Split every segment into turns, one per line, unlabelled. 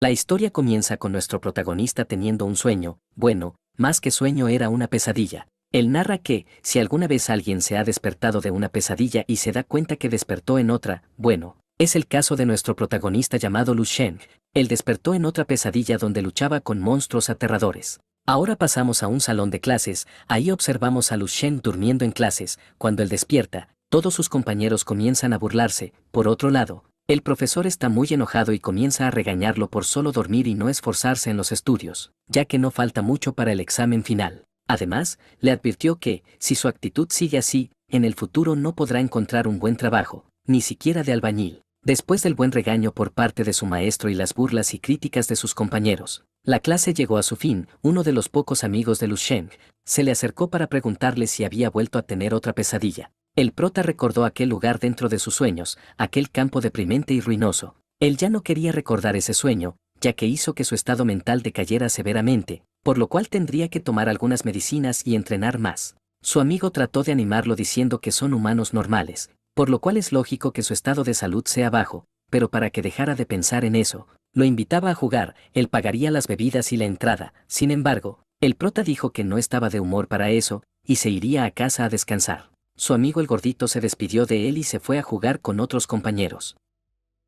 La historia comienza con nuestro protagonista teniendo un sueño, bueno, más que sueño era una pesadilla. Él narra que, si alguna vez alguien se ha despertado de una pesadilla y se da cuenta que despertó en otra, bueno, es el caso de nuestro protagonista llamado Lu Shen. Él despertó en otra pesadilla donde luchaba con monstruos aterradores. Ahora pasamos a un salón de clases, ahí observamos a Lu Shen durmiendo en clases. Cuando él despierta, todos sus compañeros comienzan a burlarse. Por otro lado, el profesor está muy enojado y comienza a regañarlo por solo dormir y no esforzarse en los estudios, ya que no falta mucho para el examen final. Además, le advirtió que, si su actitud sigue así, en el futuro no podrá encontrar un buen trabajo, ni siquiera de albañil. Después del buen regaño por parte de su maestro y las burlas y críticas de sus compañeros, la clase llegó a su fin. Uno de los pocos amigos de Lu Shen se le acercó para preguntarle si había vuelto a tener otra pesadilla. El prota recordó aquel lugar dentro de sus sueños, aquel campo deprimente y ruinoso. Él ya no quería recordar ese sueño, ya que hizo que su estado mental decayera severamente, por lo cual tendría que tomar algunas medicinas y entrenar más. Su amigo trató de animarlo diciendo que son humanos normales, por lo cual es lógico que su estado de salud sea bajo, pero para que dejara de pensar en eso, lo invitaba a jugar. Él pagaría las bebidas y la entrada. Sin embargo, el prota dijo que no estaba de humor para eso, y se iría a casa a descansar. Su amigo el gordito se despidió de él y se fue a jugar con otros compañeros.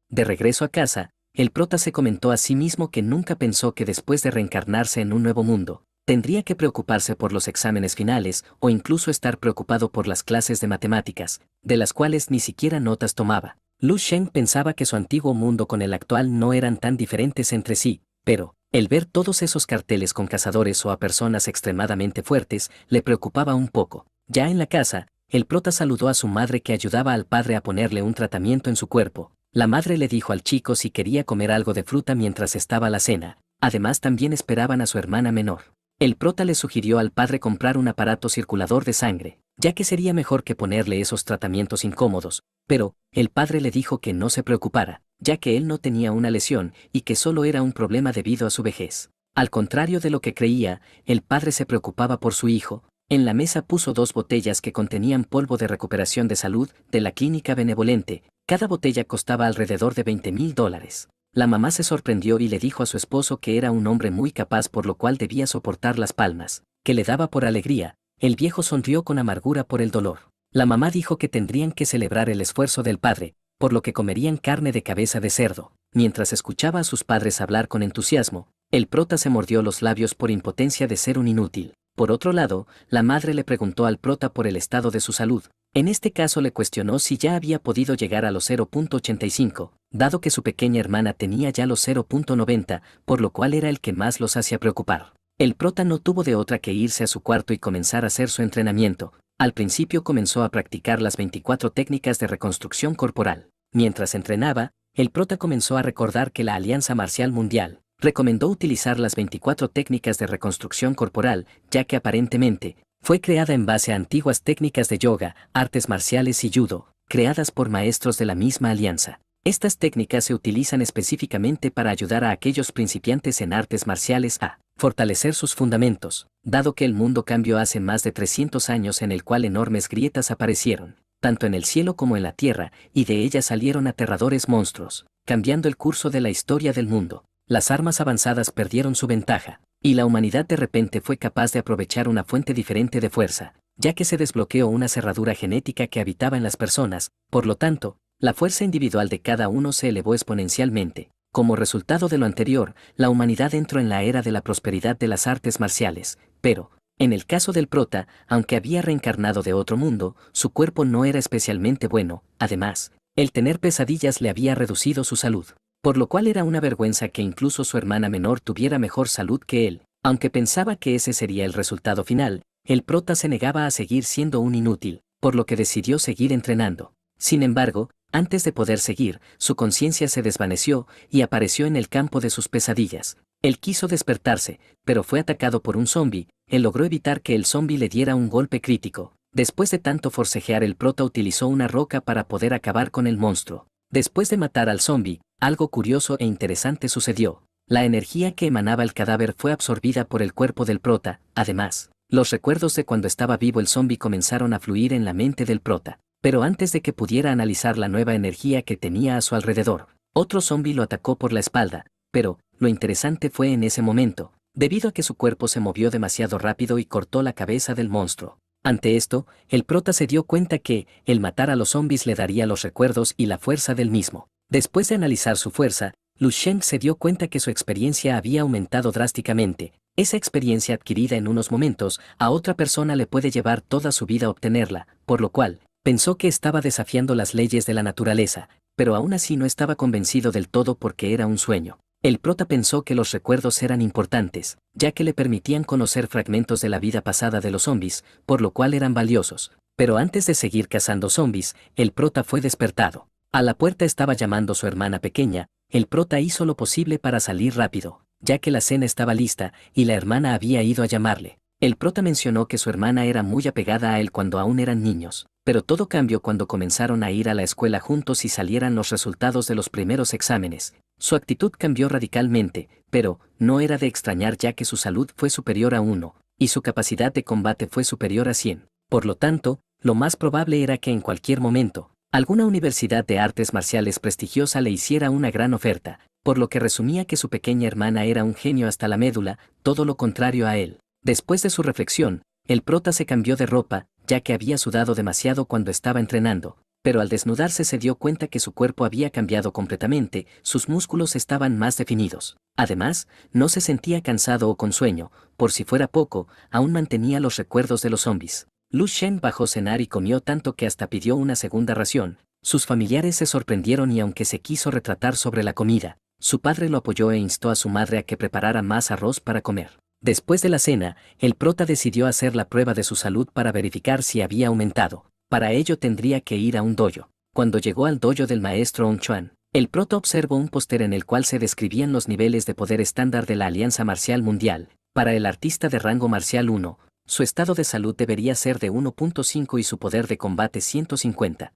De regreso a casa, el prota se comentó a sí mismo que nunca pensó que después de reencarnarse en un nuevo mundo, tendría que preocuparse por los exámenes finales o incluso estar preocupado por las clases de matemáticas, de las cuales ni siquiera notas tomaba. Lu Shen pensaba que su antiguo mundo con el actual no eran tan diferentes entre sí, pero, el ver todos esos carteles con cazadores o a personas extremadamente fuertes, le preocupaba un poco. Ya en la casa, el prota saludó a su madre que ayudaba al padre a ponerle un tratamiento en su cuerpo. La madre le dijo al chico si quería comer algo de fruta mientras estaba la cena. Además también esperaban a su hermana menor. El prota le sugirió al padre comprar un aparato circulador de sangre, ya que sería mejor que ponerle esos tratamientos incómodos, pero el padre le dijo que no se preocupara, ya que él no tenía una lesión y que solo era un problema debido a su vejez. Al contrario de lo que creía, el padre se preocupaba por su hijo. En la mesa puso 2 botellas que contenían polvo de recuperación de salud de la clínica benevolente. Cada botella costaba alrededor de $20,000. La mamá se sorprendió y le dijo a su esposo que era un hombre muy capaz, por lo cual debía soportar las palmas que le daba por alegría. El viejo sonrió con amargura por el dolor. La mamá dijo que tendrían que celebrar el esfuerzo del padre, por lo que comerían carne de cabeza de cerdo. Mientras escuchaba a sus padres hablar con entusiasmo, el prota se mordió los labios por impotencia de ser un inútil. Por otro lado, la madre le preguntó al prota por el estado de su salud. En este caso le cuestionó si ya había podido llegar a los 0.85, dado que su pequeña hermana tenía ya los 0.90, por lo cual era el que más los hacía preocupar. El prota no tuvo de otra que irse a su cuarto y comenzar a hacer su entrenamiento. Al principio comenzó a practicar las 24 técnicas de reconstrucción corporal. Mientras entrenaba, el prota comenzó a recordar que la Alianza Marcial Mundial recomendó utilizar las 24 técnicas de reconstrucción corporal, ya que aparentemente fue creada en base a antiguas técnicas de yoga, artes marciales y judo, creadas por maestros de la misma alianza. Estas técnicas se utilizan específicamente para ayudar a aquellos principiantes en artes marciales a fortalecer sus fundamentos, dado que el mundo cambió hace más de 300 años, en el cual enormes grietas aparecieron, tanto en el cielo como en la tierra, y de ellas salieron aterradores monstruos, cambiando el curso de la historia del mundo. Las armas avanzadas perdieron su ventaja, y la humanidad de repente fue capaz de aprovechar una fuente diferente de fuerza, ya que se desbloqueó una cerradura genética que habitaba en las personas. Por lo tanto, la fuerza individual de cada uno se elevó exponencialmente. Como resultado de lo anterior, la humanidad entró en la era de la prosperidad de las artes marciales, pero, en el caso del prota, aunque había reencarnado de otro mundo, su cuerpo no era especialmente bueno. Además, el tener pesadillas le había reducido su salud, por lo cual era una vergüenza que incluso su hermana menor tuviera mejor salud que él. Aunque pensaba que ese sería el resultado final, el prota se negaba a seguir siendo un inútil, por lo que decidió seguir entrenando. Sin embargo, antes de poder seguir, su conciencia se desvaneció y apareció en el campo de sus pesadillas. Él quiso despertarse, pero fue atacado por un zombi. Él logró evitar que el zombi le diera un golpe crítico. Después de tanto forcejear, el prota utilizó una roca para poder acabar con el monstruo. Después de matar al zombi, algo curioso e interesante sucedió. La energía que emanaba el cadáver fue absorbida por el cuerpo del prota. Además, los recuerdos de cuando estaba vivo el zombi comenzaron a fluir en la mente del prota. Pero antes de que pudiera analizar la nueva energía que tenía a su alrededor, otro zombi lo atacó por la espalda, pero lo interesante fue en ese momento, debido a que su cuerpo se movió demasiado rápido y cortó la cabeza del monstruo. Ante esto, el prota se dio cuenta que, el matar a los zombies le daría los recuerdos y la fuerza del mismo. Después de analizar su fuerza, Lu Sheng se dio cuenta que su experiencia había aumentado drásticamente. Esa experiencia adquirida en unos momentos, a otra persona le puede llevar toda su vida obtenerla, por lo cual, pensó que estaba desafiando las leyes de la naturaleza, pero aún así no estaba convencido del todo porque era un sueño. El prota pensó que los recuerdos eran importantes, ya que le permitían conocer fragmentos de la vida pasada de los zombies, por lo cual eran valiosos. Pero antes de seguir cazando zombies, el prota fue despertado. A la puerta estaba llamando su hermana pequeña. El prota hizo lo posible para salir rápido, ya que la cena estaba lista y la hermana había ido a llamarle. El prota mencionó que su hermana era muy apegada a él cuando aún eran niños, pero todo cambió cuando comenzaron a ir a la escuela juntos y salieran los resultados de los primeros exámenes. Su actitud cambió radicalmente, pero no era de extrañar ya que su salud fue superior a 1, y su capacidad de combate fue superior a 100. Por lo tanto, lo más probable era que en cualquier momento, alguna universidad de artes marciales prestigiosa le hiciera una gran oferta, por lo que resumía que su pequeña hermana era un genio hasta la médula, todo lo contrario a él. Después de su reflexión, el prota se cambió de ropa, ya que había sudado demasiado cuando estaba entrenando, pero al desnudarse se dio cuenta que su cuerpo había cambiado completamente, sus músculos estaban más definidos. Además, no se sentía cansado o con sueño, por si fuera poco, aún mantenía los recuerdos de los zombies. Lu Shen bajó a cenar y comió tanto que hasta pidió una segunda ración. Sus familiares se sorprendieron y aunque se quiso retratar sobre la comida, su padre lo apoyó e instó a su madre a que preparara más arroz para comer. Después de la cena, el prota decidió hacer la prueba de su salud para verificar si había aumentado. Para ello tendría que ir a un dojo. Cuando llegó al dojo del maestro On Chuan, el prota observó un póster en el cual se describían los niveles de poder estándar de la Alianza Marcial Mundial. Para el artista de rango marcial 1, su estado de salud debería ser de 1.5 y su poder de combate 150.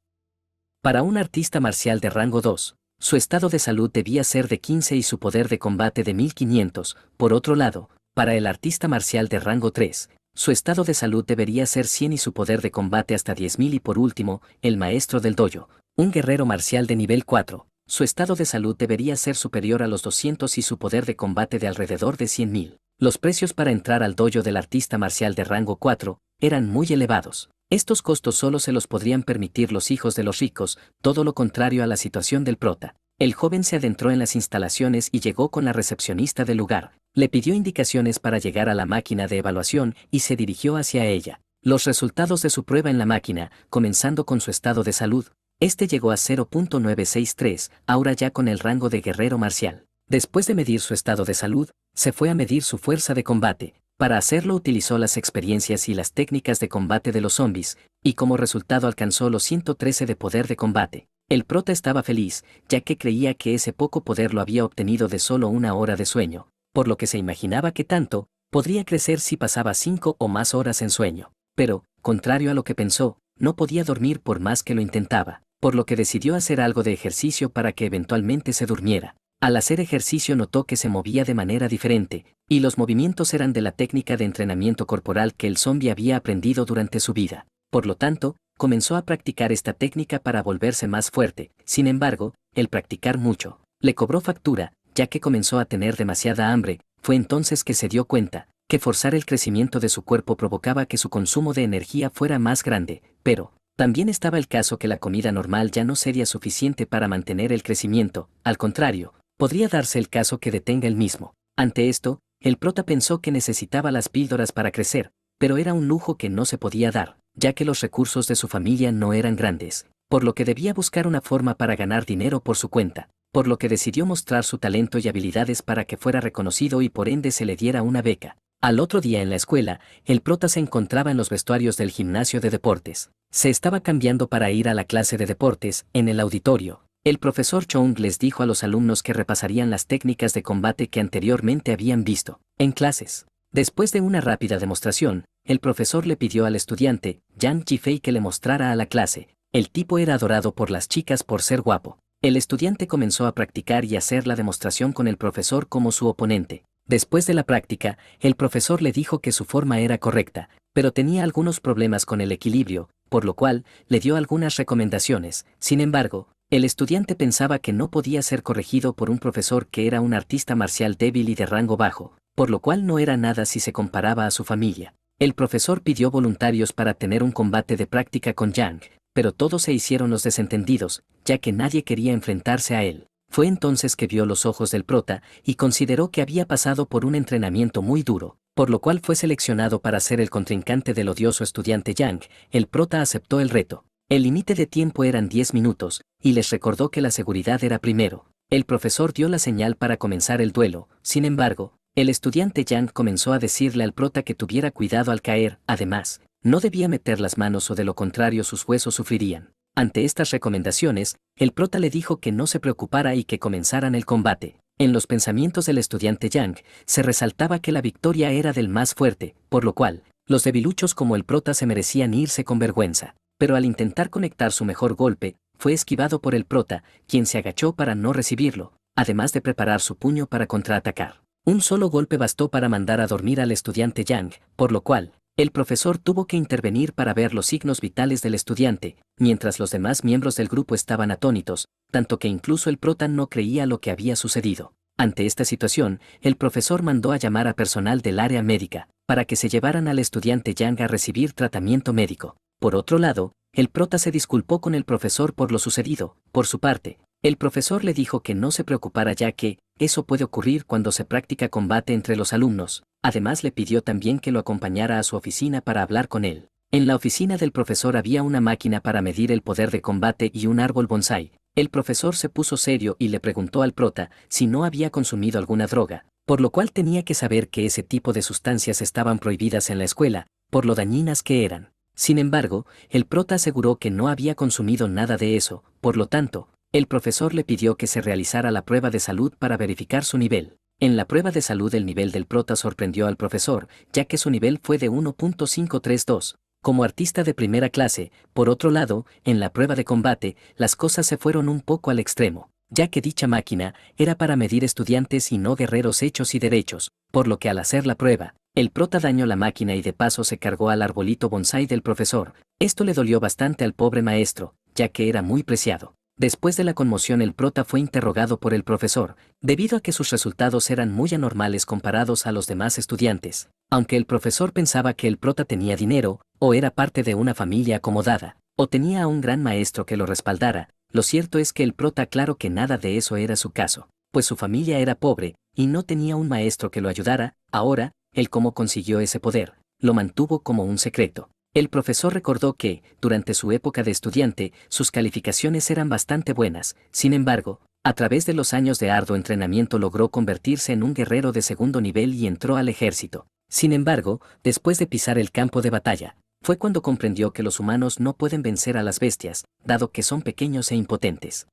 Para un artista marcial de rango 2, su estado de salud debía ser de 15 y su poder de combate de 1500. Por otro lado, para el artista marcial de rango 3, su estado de salud debería ser 100 y su poder de combate hasta 10.000 y por último, el maestro del dojo, un guerrero marcial de nivel 4, su estado de salud debería ser superior a los 200 y su poder de combate de alrededor de 100.000. Los precios para entrar al dojo del artista marcial de rango 4 eran muy elevados. Estos costos solo se los podrían permitir los hijos de los ricos, todo lo contrario a la situación del prota. El joven se adentró en las instalaciones y llegó con la recepcionista del lugar. Le pidió indicaciones para llegar a la máquina de evaluación y se dirigió hacia ella. Los resultados de su prueba en la máquina, comenzando con su estado de salud, este llegó a 0.963, ahora ya con el rango de guerrero marcial. Después de medir su estado de salud, se fue a medir su fuerza de combate. Para hacerlo utilizó las experiencias y las técnicas de combate de los zombies, y como resultado alcanzó los 113 de poder de combate. El prota estaba feliz, ya que creía que ese poco poder lo había obtenido de solo una hora de sueño, por lo que se imaginaba que tanto podría crecer si pasaba 5 o más horas en sueño. Pero, contrario a lo que pensó, no podía dormir por más que lo intentaba, por lo que decidió hacer algo de ejercicio para que eventualmente se durmiera. Al hacer ejercicio notó que se movía de manera diferente, y los movimientos eran de la técnica de entrenamiento corporal que el zombi había aprendido durante su vida. Por lo tanto, comenzó a practicar esta técnica para volverse más fuerte. Sin embargo, el practicar mucho le cobró factura, ya que comenzó a tener demasiada hambre. Fue entonces que se dio cuenta que forzar el crecimiento de su cuerpo provocaba que su consumo de energía fuera más grande, pero también estaba el caso que la comida normal ya no sería suficiente para mantener el crecimiento. Al contrario, podría darse el caso que detenga el mismo. Ante esto, el prota pensó que necesitaba las píldoras para crecer, pero era un lujo que no se podía dar, ya que los recursos de su familia no eran grandes, por lo que debía buscar una forma para ganar dinero por su cuenta, por lo que decidió mostrar su talento y habilidades para que fuera reconocido y por ende se le diera una beca. Al otro día en la escuela, el prota se encontraba en los vestuarios del gimnasio de deportes. Se estaba cambiando para ir a la clase de deportes. En el auditorio, el profesor Chung les dijo a los alumnos que repasarían las técnicas de combate que anteriormente habían visto en clases. Después de una rápida demostración, el profesor le pidió al estudiante, Yang Jifei, que le mostrara a la clase. El tipo era adorado por las chicas por ser guapo. El estudiante comenzó a practicar y hacer la demostración con el profesor como su oponente. Después de la práctica, el profesor le dijo que su forma era correcta, pero tenía algunos problemas con el equilibrio, por lo cual le dio algunas recomendaciones. Sin embargo, El estudiante pensaba que no podía ser corregido por un profesor que era un artista marcial débil y de rango bajo, por lo cual no era nada si se comparaba a su familia. El profesor pidió voluntarios para tener un combate de práctica con Yang, pero todos se hicieron los desentendidos, ya que nadie quería enfrentarse a él. Fue entonces que vio los ojos del prota y consideró que había pasado por un entrenamiento muy duro, por lo cual fue seleccionado para ser el contrincante del odioso estudiante Yang. El prota aceptó el reto. El límite de tiempo eran 10 minutos, y les recordó que la seguridad era primero. El profesor dio la señal para comenzar el duelo. Sin embargo, el estudiante Yang comenzó a decirle al prota que tuviera cuidado al caer. Además, no debía meter las manos o de lo contrario sus huesos sufrirían. Ante estas recomendaciones, el prota le dijo que no se preocupara y que comenzaran el combate. En los pensamientos del estudiante Yang, se resaltaba que la victoria era del más fuerte, por lo cual, los debiluchos como el prota se merecían irse con vergüenza. Pero al intentar conectar su mejor golpe, fue esquivado por el prota, quien se agachó para no recibirlo, además de preparar su puño para contraatacar. Un solo golpe bastó para mandar a dormir al estudiante Yang, por lo cual, el profesor tuvo que intervenir para ver los signos vitales del estudiante, mientras los demás miembros del grupo estaban atónitos, tanto que incluso el prota no creía lo que había sucedido. Ante esta situación, el profesor mandó a llamar a personal del área médica, para que se llevaran al estudiante Yang a recibir tratamiento médico. Por otro lado, el prota se disculpó con el profesor por lo sucedido. Por su parte, el profesor le dijo que no se preocupara ya que, eso puede ocurrir cuando se practica combate entre los alumnos. Además le pidió también que lo acompañara a su oficina para hablar con él. En la oficina del profesor había una máquina para medir el poder de combate y un árbol bonsái. El profesor se puso serio y le preguntó al prota si no había consumido alguna droga, por lo cual tenía que saber que ese tipo de sustancias estaban prohibidas en la escuela, por lo dañinas que eran. Sin embargo, el prota aseguró que no había consumido nada de eso, por lo tanto, el profesor le pidió que se realizara la prueba de salud para verificar su nivel. En la prueba de salud el nivel del prota sorprendió al profesor, ya que su nivel fue de 1.532. Como artista de primera clase. Por otro lado, en la prueba de combate, las cosas se fueron un poco al extremo, ya que dicha máquina era para medir estudiantes y no guerreros hechos y derechos, por lo que al hacer la prueba, el prota dañó la máquina y de paso se cargó al arbolito bonsái del profesor. Esto le dolió bastante al pobre maestro, ya que era muy preciado. Después de la conmoción el prota fue interrogado por el profesor, debido a que sus resultados eran muy anormales comparados a los demás estudiantes. Aunque el profesor pensaba que el prota tenía dinero, o era parte de una familia acomodada, o tenía a un gran maestro que lo respaldara, lo cierto es que el prota claro que nada de eso era su caso, pues su familia era pobre, y no tenía un maestro que lo ayudara. Ahora, el cómo consiguió ese poder, lo mantuvo como un secreto. El profesor recordó que, durante su época de estudiante, sus calificaciones eran bastante buenas. Sin embargo, a través de los años de arduo entrenamiento logró convertirse en un guerrero de segundo nivel y entró al ejército. Sin embargo, después de pisar el campo de batalla, fue cuando comprendió que los humanos no pueden vencer a las bestias, dado que son pequeños e impotentes.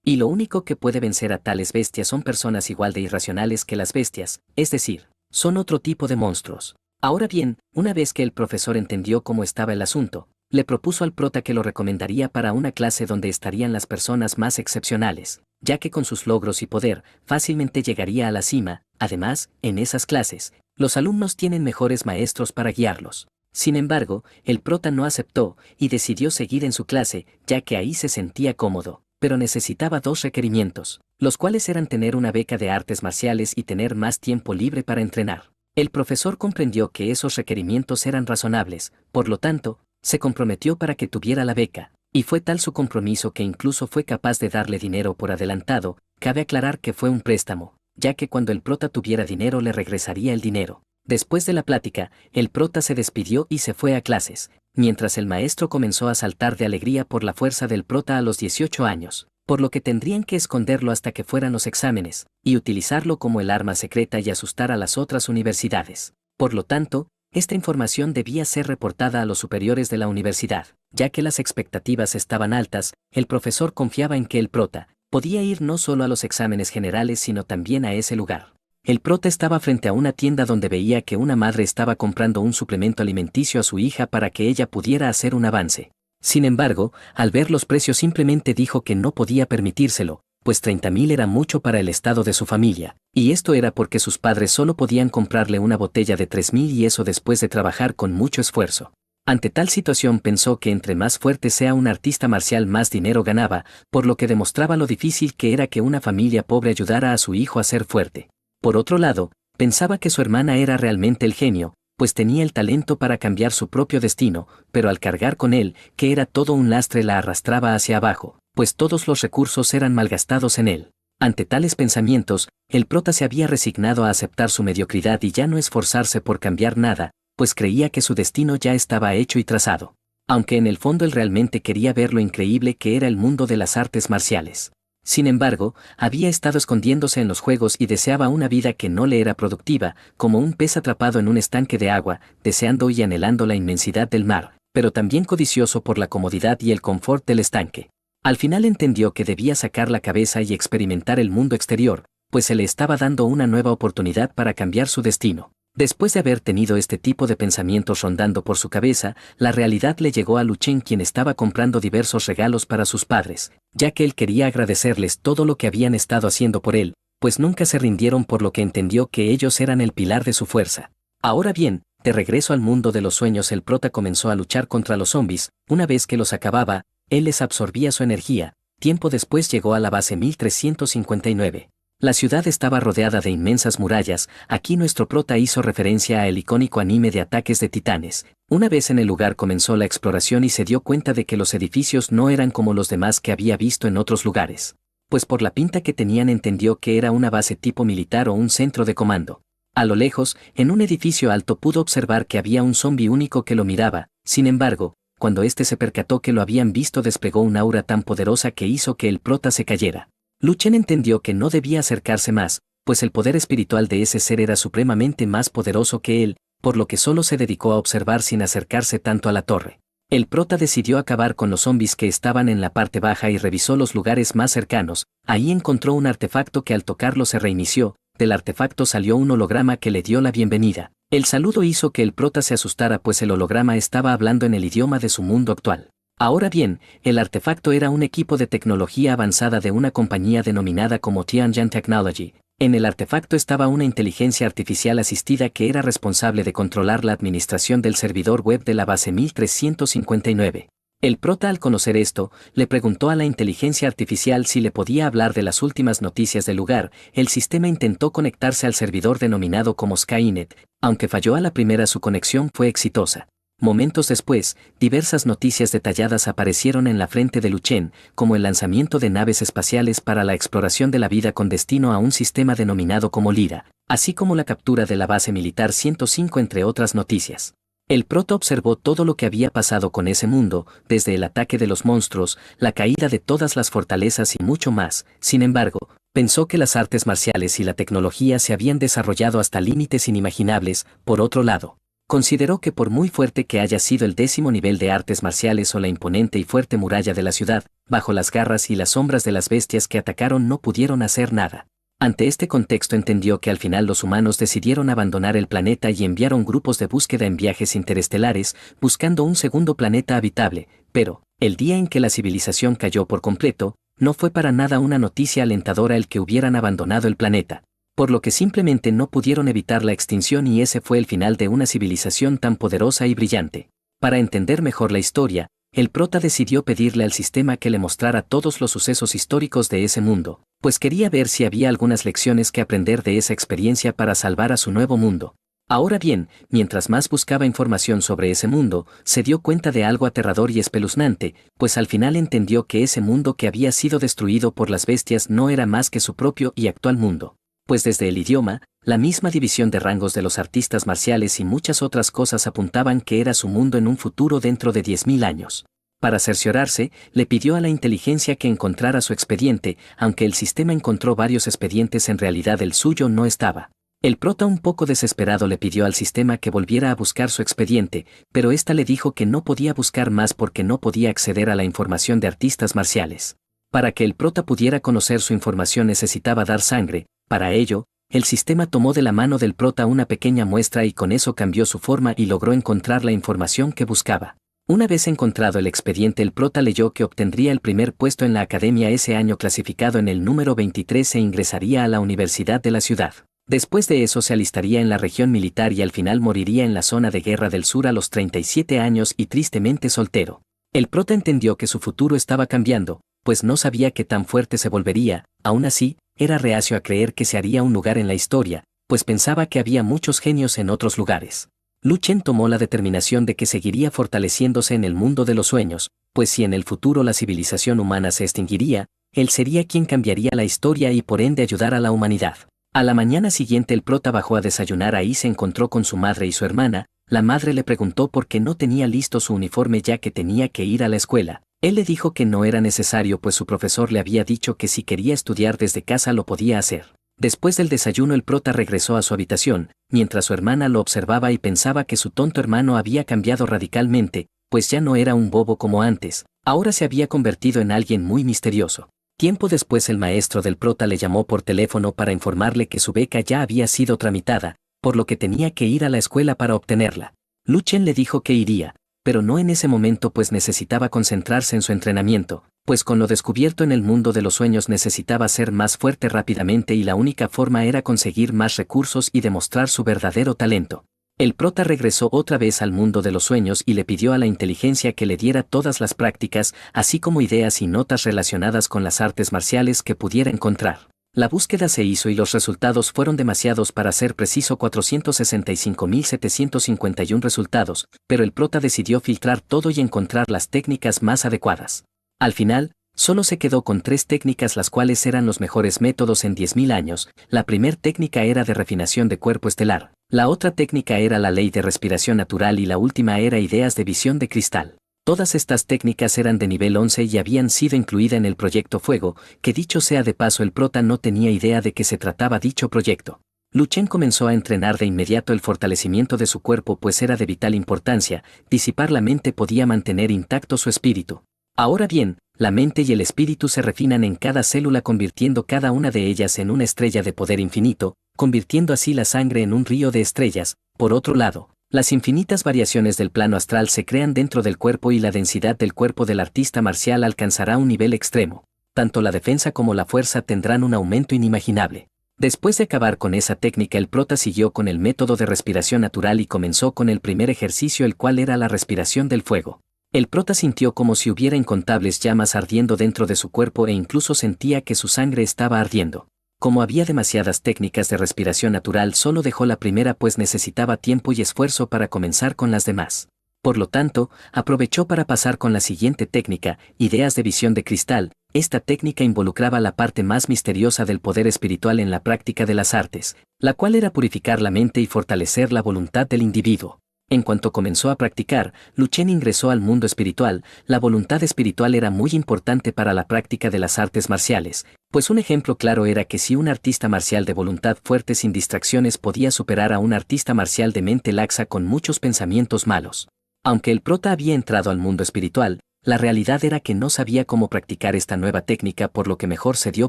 Y lo único que puede vencer a tales bestias son personas igual de irracionales que las bestias, es decir, son otro tipo de monstruos. Ahora bien, una vez que el profesor entendió cómo estaba el asunto, le propuso al prota que lo recomendaría para una clase donde estarían las personas más excepcionales, ya que con sus logros y poder, fácilmente llegaría a la cima. Además, en esas clases, los alumnos tienen mejores maestros para guiarlos. Sin embargo, el prota no aceptó y decidió seguir en su clase, ya que ahí se sentía cómodo, pero necesitaba dos requerimientos, los cuales eran tener una beca de artes marciales y tener más tiempo libre para entrenar. El profesor comprendió que esos requerimientos eran razonables, por lo tanto, se comprometió para que tuviera la beca, y fue tal su compromiso que incluso fue capaz de darle dinero por adelantado. Cabe aclarar que fue un préstamo, ya que cuando el prota tuviera dinero le regresaría el dinero. Después de la plática, el prota se despidió y se fue a clases, mientras el maestro comenzó a saltar de alegría por la fuerza del prota a los 18 años. Por lo que tendrían que esconderlo hasta que fueran los exámenes, y utilizarlo como el arma secreta y asustar a las otras universidades. Por lo tanto, esta información debía ser reportada a los superiores de la universidad. Ya que las expectativas estaban altas, el profesor confiaba en que el prota podía ir no solo a los exámenes generales sino también a ese lugar. El prota estaba frente a una tienda donde veía que una madre estaba comprando un suplemento alimenticio a su hija para que ella pudiera hacer un avance. Sin embargo, al ver los precios simplemente dijo que no podía permitírselo, pues 30.000 era mucho para el estado de su familia, y esto era porque sus padres solo podían comprarle una botella de 3.000 y eso después de trabajar con mucho esfuerzo. Ante tal situación pensó que entre más fuerte sea un artista marcial más dinero ganaba, por lo que demostraba lo difícil que era que una familia pobre ayudara a su hijo a ser fuerte. Por otro lado, pensaba que su hermana era realmente el genio, pues tenía el talento para cambiar su propio destino, pero al cargar con él, que era todo un lastre, la arrastraba hacia abajo, pues todos los recursos eran malgastados en él. Ante tales pensamientos, el prota se había resignado a aceptar su mediocridad y ya no esforzarse por cambiar nada, pues creía que su destino ya estaba hecho y trazado. Aunque en el fondo él realmente quería ver lo increíble que era el mundo de las artes marciales. Sin embargo, había estado escondiéndose en los juegos y deseaba una vida que no le era productiva, como un pez atrapado en un estanque de agua, deseando y anhelando la inmensidad del mar, pero también codicioso por la comodidad y el confort del estanque. Al final entendió que debía sacar la cabeza y experimentar el mundo exterior, pues se le estaba dando una nueva oportunidad para cambiar su destino. Después de haber tenido este tipo de pensamientos rondando por su cabeza, la realidad le llegó a Lu Chen, quien estaba comprando diversos regalos para sus padres, ya que él quería agradecerles todo lo que habían estado haciendo por él, pues nunca se rindieron, por lo que entendió que ellos eran el pilar de su fuerza. Ahora bien, de regreso al mundo de los sueños, el prota comenzó a luchar contra los zombies. Una vez que los acababa, él les absorbía su energía. Tiempo después llegó a la base 1359. La ciudad estaba rodeada de inmensas murallas. Aquí nuestro prota hizo referencia a el icónico anime de Ataques de Titanes. Una vez en el lugar comenzó la exploración y se dio cuenta de que los edificios no eran como los demás que había visto en otros lugares. Pues por la pinta que tenían entendió que era una base tipo militar o un centro de comando. A lo lejos, en un edificio alto pudo observar que había un zombi único que lo miraba. Sin embargo, cuando éste se percató que lo habían visto, desplegó un aura tan poderosa que hizo que el prota se cayera. Lu Chen entendió que no debía acercarse más, pues el poder espiritual de ese ser era supremamente más poderoso que él, por lo que solo se dedicó a observar sin acercarse tanto a la torre. El prota decidió acabar con los zombies que estaban en la parte baja y revisó los lugares más cercanos. Ahí encontró un artefacto que al tocarlo se reinició. Del artefacto salió un holograma que le dio la bienvenida. El saludo hizo que el prota se asustara, pues el holograma estaba hablando en el idioma de su mundo actual. Ahora bien, el artefacto era un equipo de tecnología avanzada de una compañía denominada como Tianjin Technology. En el artefacto estaba una inteligencia artificial asistida que era responsable de controlar la administración del servidor web de la base 1359. El prota, al conocer esto, le preguntó a la inteligencia artificial si le podía hablar de las últimas noticias del lugar. El sistema intentó conectarse al servidor denominado como Skynet. Aunque falló a la primera, su conexión fue exitosa. Momentos después, diversas noticias detalladas aparecieron en la frente de Lu Chen, como el lanzamiento de naves espaciales para la exploración de la vida con destino a un sistema denominado como Lyra, así como la captura de la base militar 105, entre otras noticias. El prota observó todo lo que había pasado con ese mundo, desde el ataque de los monstruos, la caída de todas las fortalezas y mucho más. Sin embargo, pensó que las artes marciales y la tecnología se habían desarrollado hasta límites inimaginables. Por otro lado, consideró que por muy fuerte que haya sido el 10º nivel de artes marciales o la imponente y fuerte muralla de la ciudad, bajo las garras y las sombras de las bestias que atacaron no pudieron hacer nada. Ante este contexto entendió que al final los humanos decidieron abandonar el planeta y enviaron grupos de búsqueda en viajes interestelares, buscando un segundo planeta habitable, pero, el día en que la civilización cayó por completo, no fue para nada una noticia alentadora el que hubieran abandonado el planeta, por lo que simplemente no pudieron evitar la extinción, y ese fue el final de una civilización tan poderosa y brillante. Para entender mejor la historia, el prota decidió pedirle al sistema que le mostrara todos los sucesos históricos de ese mundo, pues quería ver si había algunas lecciones que aprender de esa experiencia para salvar a su nuevo mundo. Ahora bien, mientras más buscaba información sobre ese mundo, se dio cuenta de algo aterrador y espeluznante, pues al final entendió que ese mundo que había sido destruido por las bestias no era más que su propio y actual mundo. Pues desde el idioma, la misma división de rangos de los artistas marciales y muchas otras cosas apuntaban que era su mundo en un futuro dentro de 10.000 años. Para cerciorarse, le pidió a la inteligencia que encontrara su expediente. Aunque el sistema encontró varios expedientes, en realidad el suyo no estaba. El prota, un poco desesperado, le pidió al sistema que volviera a buscar su expediente, pero ésta le dijo que no podía buscar más porque no podía acceder a la información de artistas marciales. Para que el prota pudiera conocer su información necesitaba dar sangre. Para ello, el sistema tomó de la mano del prota una pequeña muestra y con eso cambió su forma y logró encontrar la información que buscaba. Una vez encontrado el expediente, el prota leyó que obtendría el primer puesto en la academia ese año, clasificado en el número 23, e ingresaría a la universidad de la ciudad. Después de eso se alistaría en la región militar y al final moriría en la zona de guerra del sur a los 37 años y tristemente soltero. El prota entendió que su futuro estaba cambiando, pues no sabía qué tan fuerte se volvería, aún así, era reacio a creer que se haría un lugar en la historia, pues pensaba que había muchos genios en otros lugares. Lu Chen tomó la determinación de que seguiría fortaleciéndose en el mundo de los sueños, pues si en el futuro la civilización humana se extinguiría, él sería quien cambiaría la historia y por ende ayudar a la humanidad. A la mañana siguiente el prota bajó a desayunar, ahí se encontró con su madre y su hermana. La madre le preguntó por qué no tenía listo su uniforme ya que tenía que ir a la escuela. Él le dijo que no era necesario pues su profesor le había dicho que si quería estudiar desde casa lo podía hacer. Después del desayuno el prota regresó a su habitación, mientras su hermana lo observaba y pensaba que su tonto hermano había cambiado radicalmente, pues ya no era un bobo como antes, ahora se había convertido en alguien muy misterioso. Tiempo después el maestro del prota le llamó por teléfono para informarle que su beca ya había sido tramitada, por lo que tenía que ir a la escuela para obtenerla. Lu Chen le dijo que iría, pero no en ese momento pues necesitaba concentrarse en su entrenamiento, pues con lo descubierto en el mundo de los sueños necesitaba ser más fuerte rápidamente y la única forma era conseguir más recursos y demostrar su verdadero talento. El prota regresó otra vez al mundo de los sueños y le pidió a la inteligencia que le diera todas las prácticas, así como ideas y notas relacionadas con las artes marciales que pudiera encontrar. La búsqueda se hizo y los resultados fueron demasiados para ser preciso 465.751 resultados, pero el prota decidió filtrar todo y encontrar las técnicas más adecuadas. Al final, solo se quedó con 3 técnicas las cuales eran los mejores métodos en 10.000 años. La primera técnica era de refinación de cuerpo estelar, la otra técnica era la ley de respiración natural y la última era ideas de visión de cristal. Todas estas técnicas eran de nivel 11 y habían sido incluidas en el proyecto Fuego, que dicho sea de paso el prota no tenía idea de qué se trataba dicho proyecto. Lu Chen comenzó a entrenar de inmediato el fortalecimiento de su cuerpo pues era de vital importancia, disipar la mente podía mantener intacto su espíritu. Ahora bien, la mente y el espíritu se refinan en cada célula convirtiendo cada una de ellas en una estrella de poder infinito, convirtiendo así la sangre en un río de estrellas. Por otro lado, las infinitas variaciones del plano astral se crean dentro del cuerpo y la densidad del cuerpo del artista marcial alcanzará un nivel extremo. Tanto la defensa como la fuerza tendrán un aumento inimaginable. Después de acabar con esa técnica el prota siguió con el método de respiración natural y comenzó con el primer ejercicio el cual era la respiración del fuego. El prota sintió como si hubiera incontables llamas ardiendo dentro de su cuerpo e incluso sentía que su sangre estaba ardiendo. Como había demasiadas técnicas de respiración natural solo dejó la primera pues necesitaba tiempo y esfuerzo para comenzar con las demás. Por lo tanto, aprovechó para pasar con la siguiente técnica, ideas de visión de cristal. Esta técnica involucraba la parte más misteriosa del poder espiritual en la práctica de las artes, la cual era purificar la mente y fortalecer la voluntad del individuo. En cuanto comenzó a practicar, Lu Chen ingresó al mundo espiritual. La voluntad espiritual era muy importante para la práctica de las artes marciales, pues un ejemplo claro era que si un artista marcial de voluntad fuerte sin distracciones podía superar a un artista marcial de mente laxa con muchos pensamientos malos. Aunque el prota había entrado al mundo espiritual, la realidad era que no sabía cómo practicar esta nueva técnica por lo que mejor se dio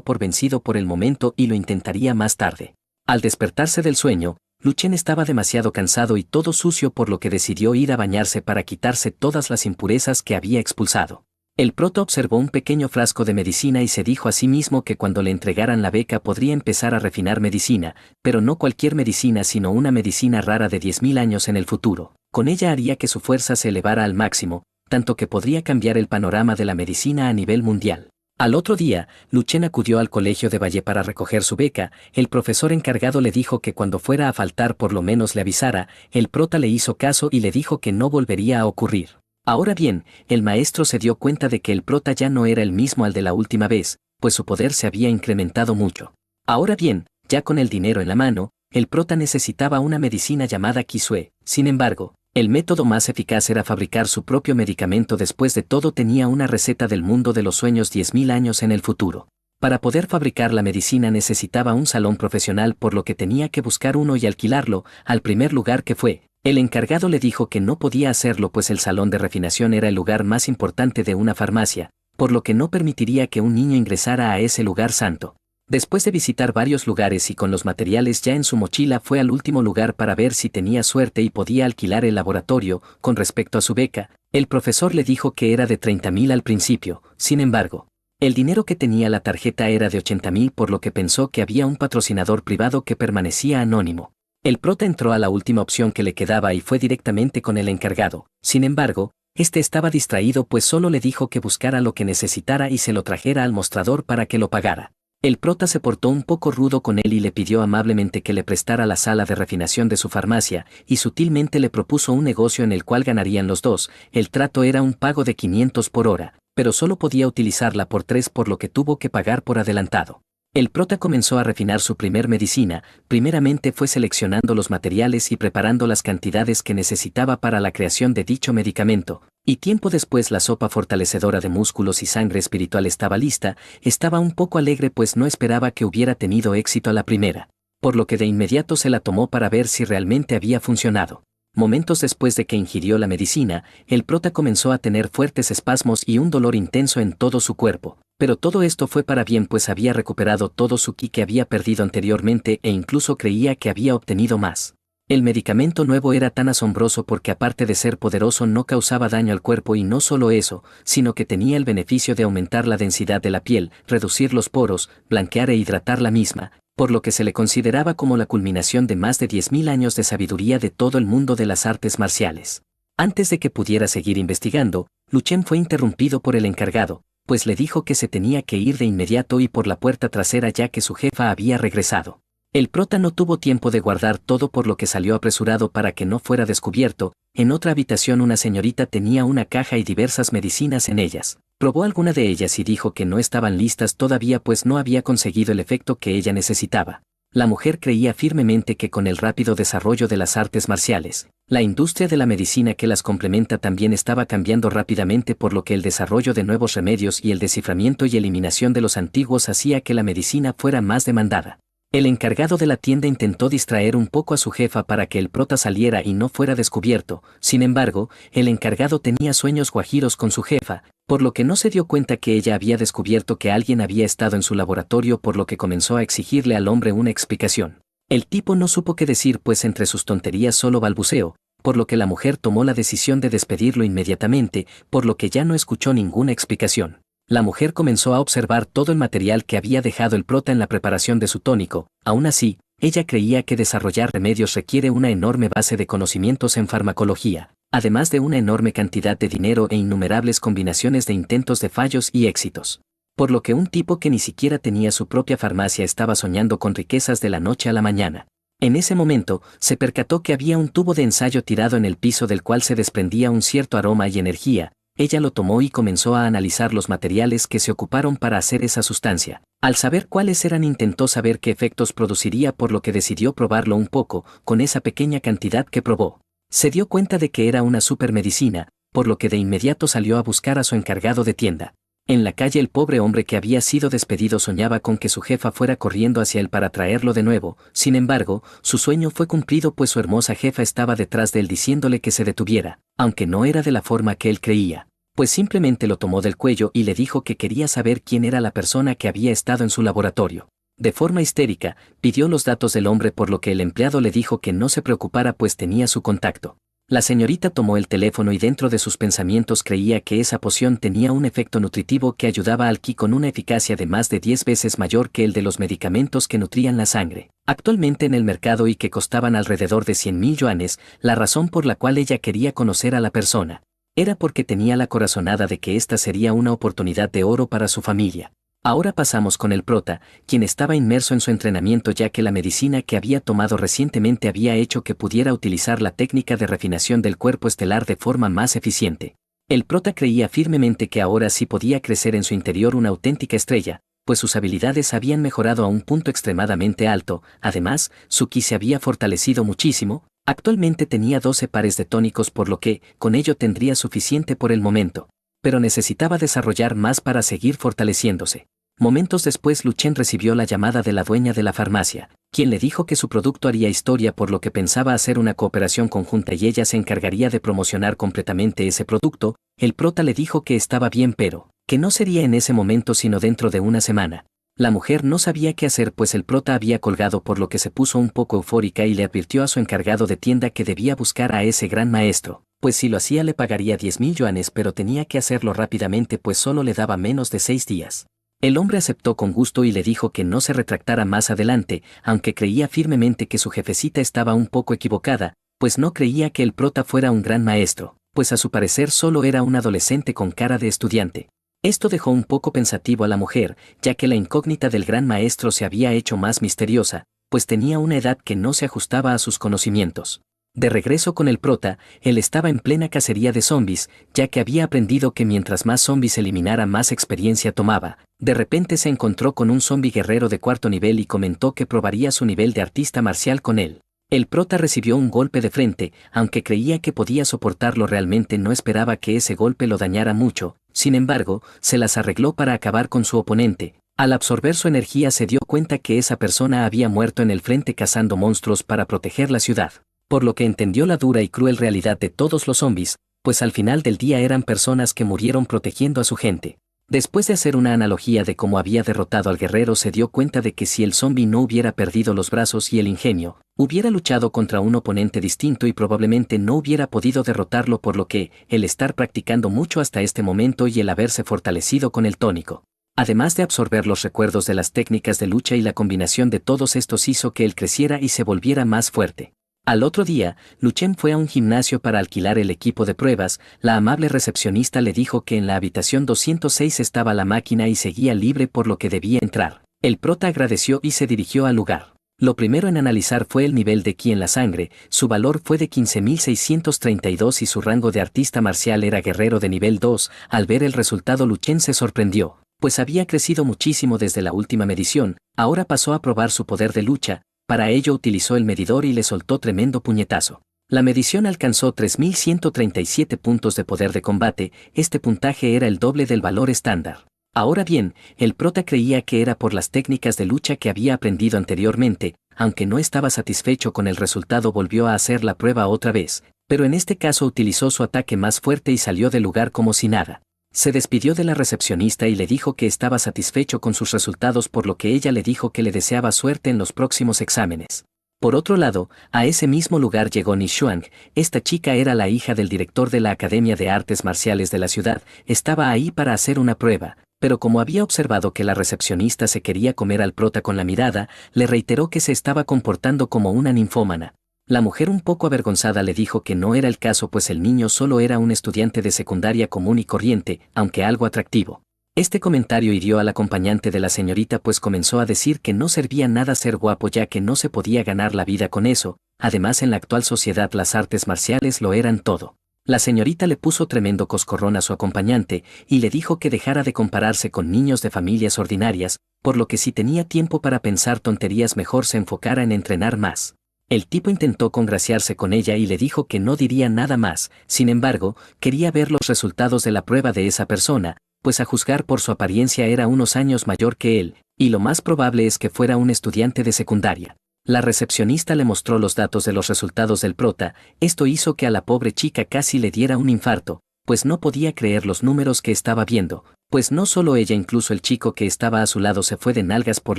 por vencido por el momento y lo intentaría más tarde. Al despertarse del sueño, Lu Chen estaba demasiado cansado y todo sucio por lo que decidió ir a bañarse para quitarse todas las impurezas que había expulsado. El prota observó un pequeño frasco de medicina y se dijo a sí mismo que cuando le entregaran la beca podría empezar a refinar medicina, pero no cualquier medicina sino una medicina rara de 10.000 años en el futuro. Con ella haría que su fuerza se elevara al máximo, tanto que podría cambiar el panorama de la medicina a nivel mundial. Al otro día, Lu Chen acudió al colegio de Valle para recoger su beca. El profesor encargado le dijo que cuando fuera a faltar por lo menos le avisara. El prota le hizo caso y le dijo que no volvería a ocurrir. Ahora bien, el maestro se dio cuenta de que el prota ya no era el mismo al de la última vez, pues su poder se había incrementado mucho. Ahora bien, ya con el dinero en la mano, el prota necesitaba una medicina llamada Kisue. Sin embargo, el método más eficaz era fabricar su propio medicamento. Después de todo tenía una receta del mundo de los sueños 10.000 años en el futuro. Para poder fabricar la medicina necesitaba un salón profesional por lo que tenía que buscar uno y alquilarlo. Al primer lugar que fue, el encargado le dijo que no podía hacerlo pues el salón de refinación era el lugar más importante de una farmacia, por lo que no permitiría que un niño ingresara a ese lugar santo. Después de visitar varios lugares y con los materiales ya en su mochila fue al último lugar para ver si tenía suerte y podía alquilar el laboratorio. Con respecto a su beca, el profesor le dijo que era de 30.000 al principio. Sin embargo, El dinero que tenía la tarjeta era de 80.000, por lo que pensó que había un patrocinador privado que permanecía anónimo. El prota entró a la última opción que le quedaba y fue directamente con el encargado. Sin embargo, este estaba distraído, pues solo le dijo que buscara lo que necesitara y se lo trajera al mostrador para que lo pagara. El prota se portó un poco rudo con él y le pidió amablemente que le prestara la sala de refinación de su farmacia, y sutilmente le propuso un negocio en el cual ganarían los dos. El trato era un pago de 500 por hora, pero solo podía utilizarla por 3, por lo que tuvo que pagar por adelantado. El prota comenzó a refinar su primer medicina. Primeramente fue seleccionando los materiales y preparando las cantidades que necesitaba para la creación de dicho medicamento, y tiempo después la sopa fortalecedora de músculos y sangre espiritual estaba lista. Estaba un poco alegre, pues no esperaba que hubiera tenido éxito a la primera, por lo que de inmediato se la tomó para ver si realmente había funcionado. Momentos después de que ingirió la medicina, el prota comenzó a tener fuertes espasmos y un dolor intenso en todo su cuerpo, pero todo esto fue para bien, pues había recuperado todo su ki que había perdido anteriormente e incluso creía que había obtenido más. El medicamento nuevo era tan asombroso porque aparte de ser poderoso no causaba daño al cuerpo, y no solo eso, sino que tenía el beneficio de aumentar la densidad de la piel, reducir los poros, blanquear e hidratar la misma, por lo que se le consideraba como la culminación de más de 10.000 años de sabiduría de todo el mundo de las artes marciales. Antes de que pudiera seguir investigando, Lu Chen fue interrumpido por el encargado, pues le dijo que se tenía que ir de inmediato y por la puerta trasera, ya que su jefa había regresado. El prota no tuvo tiempo de guardar todo, por lo que salió apresurado para que no fuera descubierto. En otra habitación una señorita tenía una caja y diversas medicinas en ellas. Probó alguna de ellas y dijo que no estaban listas todavía, pues no había conseguido el efecto que ella necesitaba. La mujer creía firmemente que con el rápido desarrollo de las artes marciales, la industria de la medicina que las complementa también estaba cambiando rápidamente, por lo que el desarrollo de nuevos remedios y el desciframiento y eliminación de los antiguos hacía que la medicina fuera más demandada. El encargado de la tienda intentó distraer un poco a su jefa para que el prota saliera y no fuera descubierto. Sin embargo, el encargado tenía sueños guajiros con su jefa, por lo que no se dio cuenta que ella había descubierto que alguien había estado en su laboratorio, por lo que comenzó a exigirle al hombre una explicación. El tipo no supo qué decir, pues entre sus tonterías solo balbuceó, por lo que la mujer tomó la decisión de despedirlo inmediatamente, por lo que ya no escuchó ninguna explicación. La mujer comenzó a observar todo el material que había dejado el prota en la preparación de su tónico. Aún así, ella creía que desarrollar remedios requiere una enorme base de conocimientos en farmacología, además de una enorme cantidad de dinero e innumerables combinaciones de intentos de fallos y éxitos. Por lo que un tipo que ni siquiera tenía su propia farmacia estaba soñando con riquezas de la noche a la mañana. En ese momento, se percató que había un tubo de ensayo tirado en el piso del cual se desprendía un cierto aroma y energía. Ella lo tomó y comenzó a analizar los materiales que se ocuparon para hacer esa sustancia. Al saber cuáles eran, intentó saber qué efectos produciría, por lo que decidió probarlo un poco. Con esa pequeña cantidad que probó, se dio cuenta de que era una supermedicina, por lo que de inmediato salió a buscar a su encargado de tienda. En la calle, el pobre hombre que había sido despedido soñaba con que su jefa fuera corriendo hacia él para traerlo de nuevo. Sin embargo, su sueño fue cumplido, pues su hermosa jefa estaba detrás de él diciéndole que se detuviera, aunque no era de la forma que él creía, pues simplemente lo tomó del cuello y le dijo que quería saber quién era la persona que había estado en su laboratorio. De forma histérica, pidió los datos del hombre, por lo que el empleado le dijo que no se preocupara, pues tenía su contacto. La señorita tomó el teléfono y dentro de sus pensamientos creía que esa poción tenía un efecto nutritivo que ayudaba al ki con una eficacia de más de 10 veces mayor que el de los medicamentos que nutrían la sangre, actualmente en el mercado y que costaban alrededor de 100.000 yuanes. La razón por la cual ella quería conocer a la persona era porque tenía la corazonada de que esta sería una oportunidad de oro para su familia. Ahora pasamos con el prota, quien estaba inmerso en su entrenamiento, ya que la medicina que había tomado recientemente había hecho que pudiera utilizar la técnica de refinación del cuerpo estelar de forma más eficiente. El prota creía firmemente que ahora sí podía crecer en su interior una auténtica estrella, pues sus habilidades habían mejorado a un punto extremadamente alto. Además, su ki se había fortalecido muchísimo. Actualmente tenía 12 pares de tónicos, por lo que, con ello tendría suficiente por el momento, pero necesitaba desarrollar más para seguir fortaleciéndose. Momentos después, Lu Chen recibió la llamada de la dueña de la farmacia, quien le dijo que su producto haría historia, por lo que pensaba hacer una cooperación conjunta y ella se encargaría de promocionar completamente ese producto. El prota le dijo que estaba bien, pero que no sería en ese momento sino dentro de una semana. La mujer no sabía qué hacer, pues el prota había colgado, por lo que se puso un poco eufórica y le advirtió a su encargado de tienda que debía buscar a ese gran maestro. pues si lo hacía le pagaría 10.000 yuanes, pero tenía que hacerlo rápidamente pues solo le daba menos de 6 días. El hombre aceptó con gusto y le dijo que no se retractara más adelante, aunque creía firmemente que su jefecita estaba un poco equivocada, pues no creía que el prota fuera un gran maestro, pues a su parecer solo era un adolescente con cara de estudiante. Esto dejó un poco pensativo a la mujer, ya que la incógnita del gran maestro se había hecho más misteriosa, pues tenía una edad que no se ajustaba a sus conocimientos. De regreso con el prota, él estaba en plena cacería de zombies, ya que había aprendido que mientras más zombies eliminara más experiencia tomaba. De repente se encontró con un zombie guerrero de 4º nivel y comentó que probaría su nivel de artista marcial con él. El prota recibió un golpe de frente, aunque creía que podía soportarlo, realmente no esperaba que ese golpe lo dañara mucho, sin embargo, se las arregló para acabar con su oponente. Al absorber su energía se dio cuenta que esa persona había muerto en el frente cazando monstruos para proteger la ciudad, por lo que entendió la dura y cruel realidad de todos los zombies, pues al final del día eran personas que murieron protegiendo a su gente. Después de hacer una analogía de cómo había derrotado al guerrero, se dio cuenta de que si el zombi no hubiera perdido los brazos y el ingenio, hubiera luchado contra un oponente distinto y probablemente no hubiera podido derrotarlo, por lo que, el estar practicando mucho hasta este momento y el haberse fortalecido con el tónico, además de absorber los recuerdos de las técnicas de lucha y la combinación de todos estos hizo que él creciera y se volviera más fuerte. Al otro día, Lu Chen fue a un gimnasio para alquilar el equipo de pruebas. La amable recepcionista le dijo que en la habitación 206 estaba la máquina y seguía libre, por lo que debía entrar. El prota agradeció y se dirigió al lugar. Lo primero en analizar fue el nivel de ki en la sangre. Su valor fue de 15.632 y su rango de artista marcial era guerrero de nivel 2. Al ver el resultado, Lu Chen se sorprendió, pues había crecido muchísimo desde la última medición. Ahora pasó a probar su poder de lucha. Para ello utilizó el medidor y le soltó tremendo puñetazo. La medición alcanzó 3.137 puntos de poder de combate. Este puntaje era el doble del valor estándar. Ahora bien, el prota creía que era por las técnicas de lucha que había aprendido anteriormente. Aunque no estaba satisfecho con el resultado, volvió a hacer la prueba otra vez, pero en este caso utilizó su ataque más fuerte y salió del lugar como si nada. Se despidió de la recepcionista y le dijo que estaba satisfecho con sus resultados, por lo que ella le dijo que le deseaba suerte en los próximos exámenes. Por otro lado, a ese mismo lugar llegó Ni Xuang. Esta chica era la hija del director de la Academia de Artes Marciales de la ciudad. Estaba ahí para hacer una prueba, pero como había observado que la recepcionista se quería comer al prota con la mirada, le reiteró que se estaba comportando como una ninfómana. La mujer, un poco avergonzada, le dijo que no era el caso, pues el niño solo era un estudiante de secundaria común y corriente, aunque algo atractivo. Este comentario hirió al acompañante de la señorita, pues comenzó a decir que no servía nada ser guapo, ya que no se podía ganar la vida con eso. Además, en la actual sociedad las artes marciales lo eran todo. La señorita le puso tremendo coscorrón a su acompañante y le dijo que dejara de compararse con niños de familias ordinarias, por lo que si tenía tiempo para pensar tonterías mejor se enfocara en entrenar más. El tipo intentó congraciarse con ella y le dijo que no diría nada más. Sin embargo, quería ver los resultados de la prueba de esa persona, pues a juzgar por su apariencia era unos años mayor que él, y lo más probable es que fuera un estudiante de secundaria. La recepcionista le mostró los datos de los resultados del prota. Esto hizo que a la pobre chica casi le diera un infarto, pues no podía creer los números que estaba viendo, pues no solo ella, incluso el chico que estaba a su lado se fue de nalgas por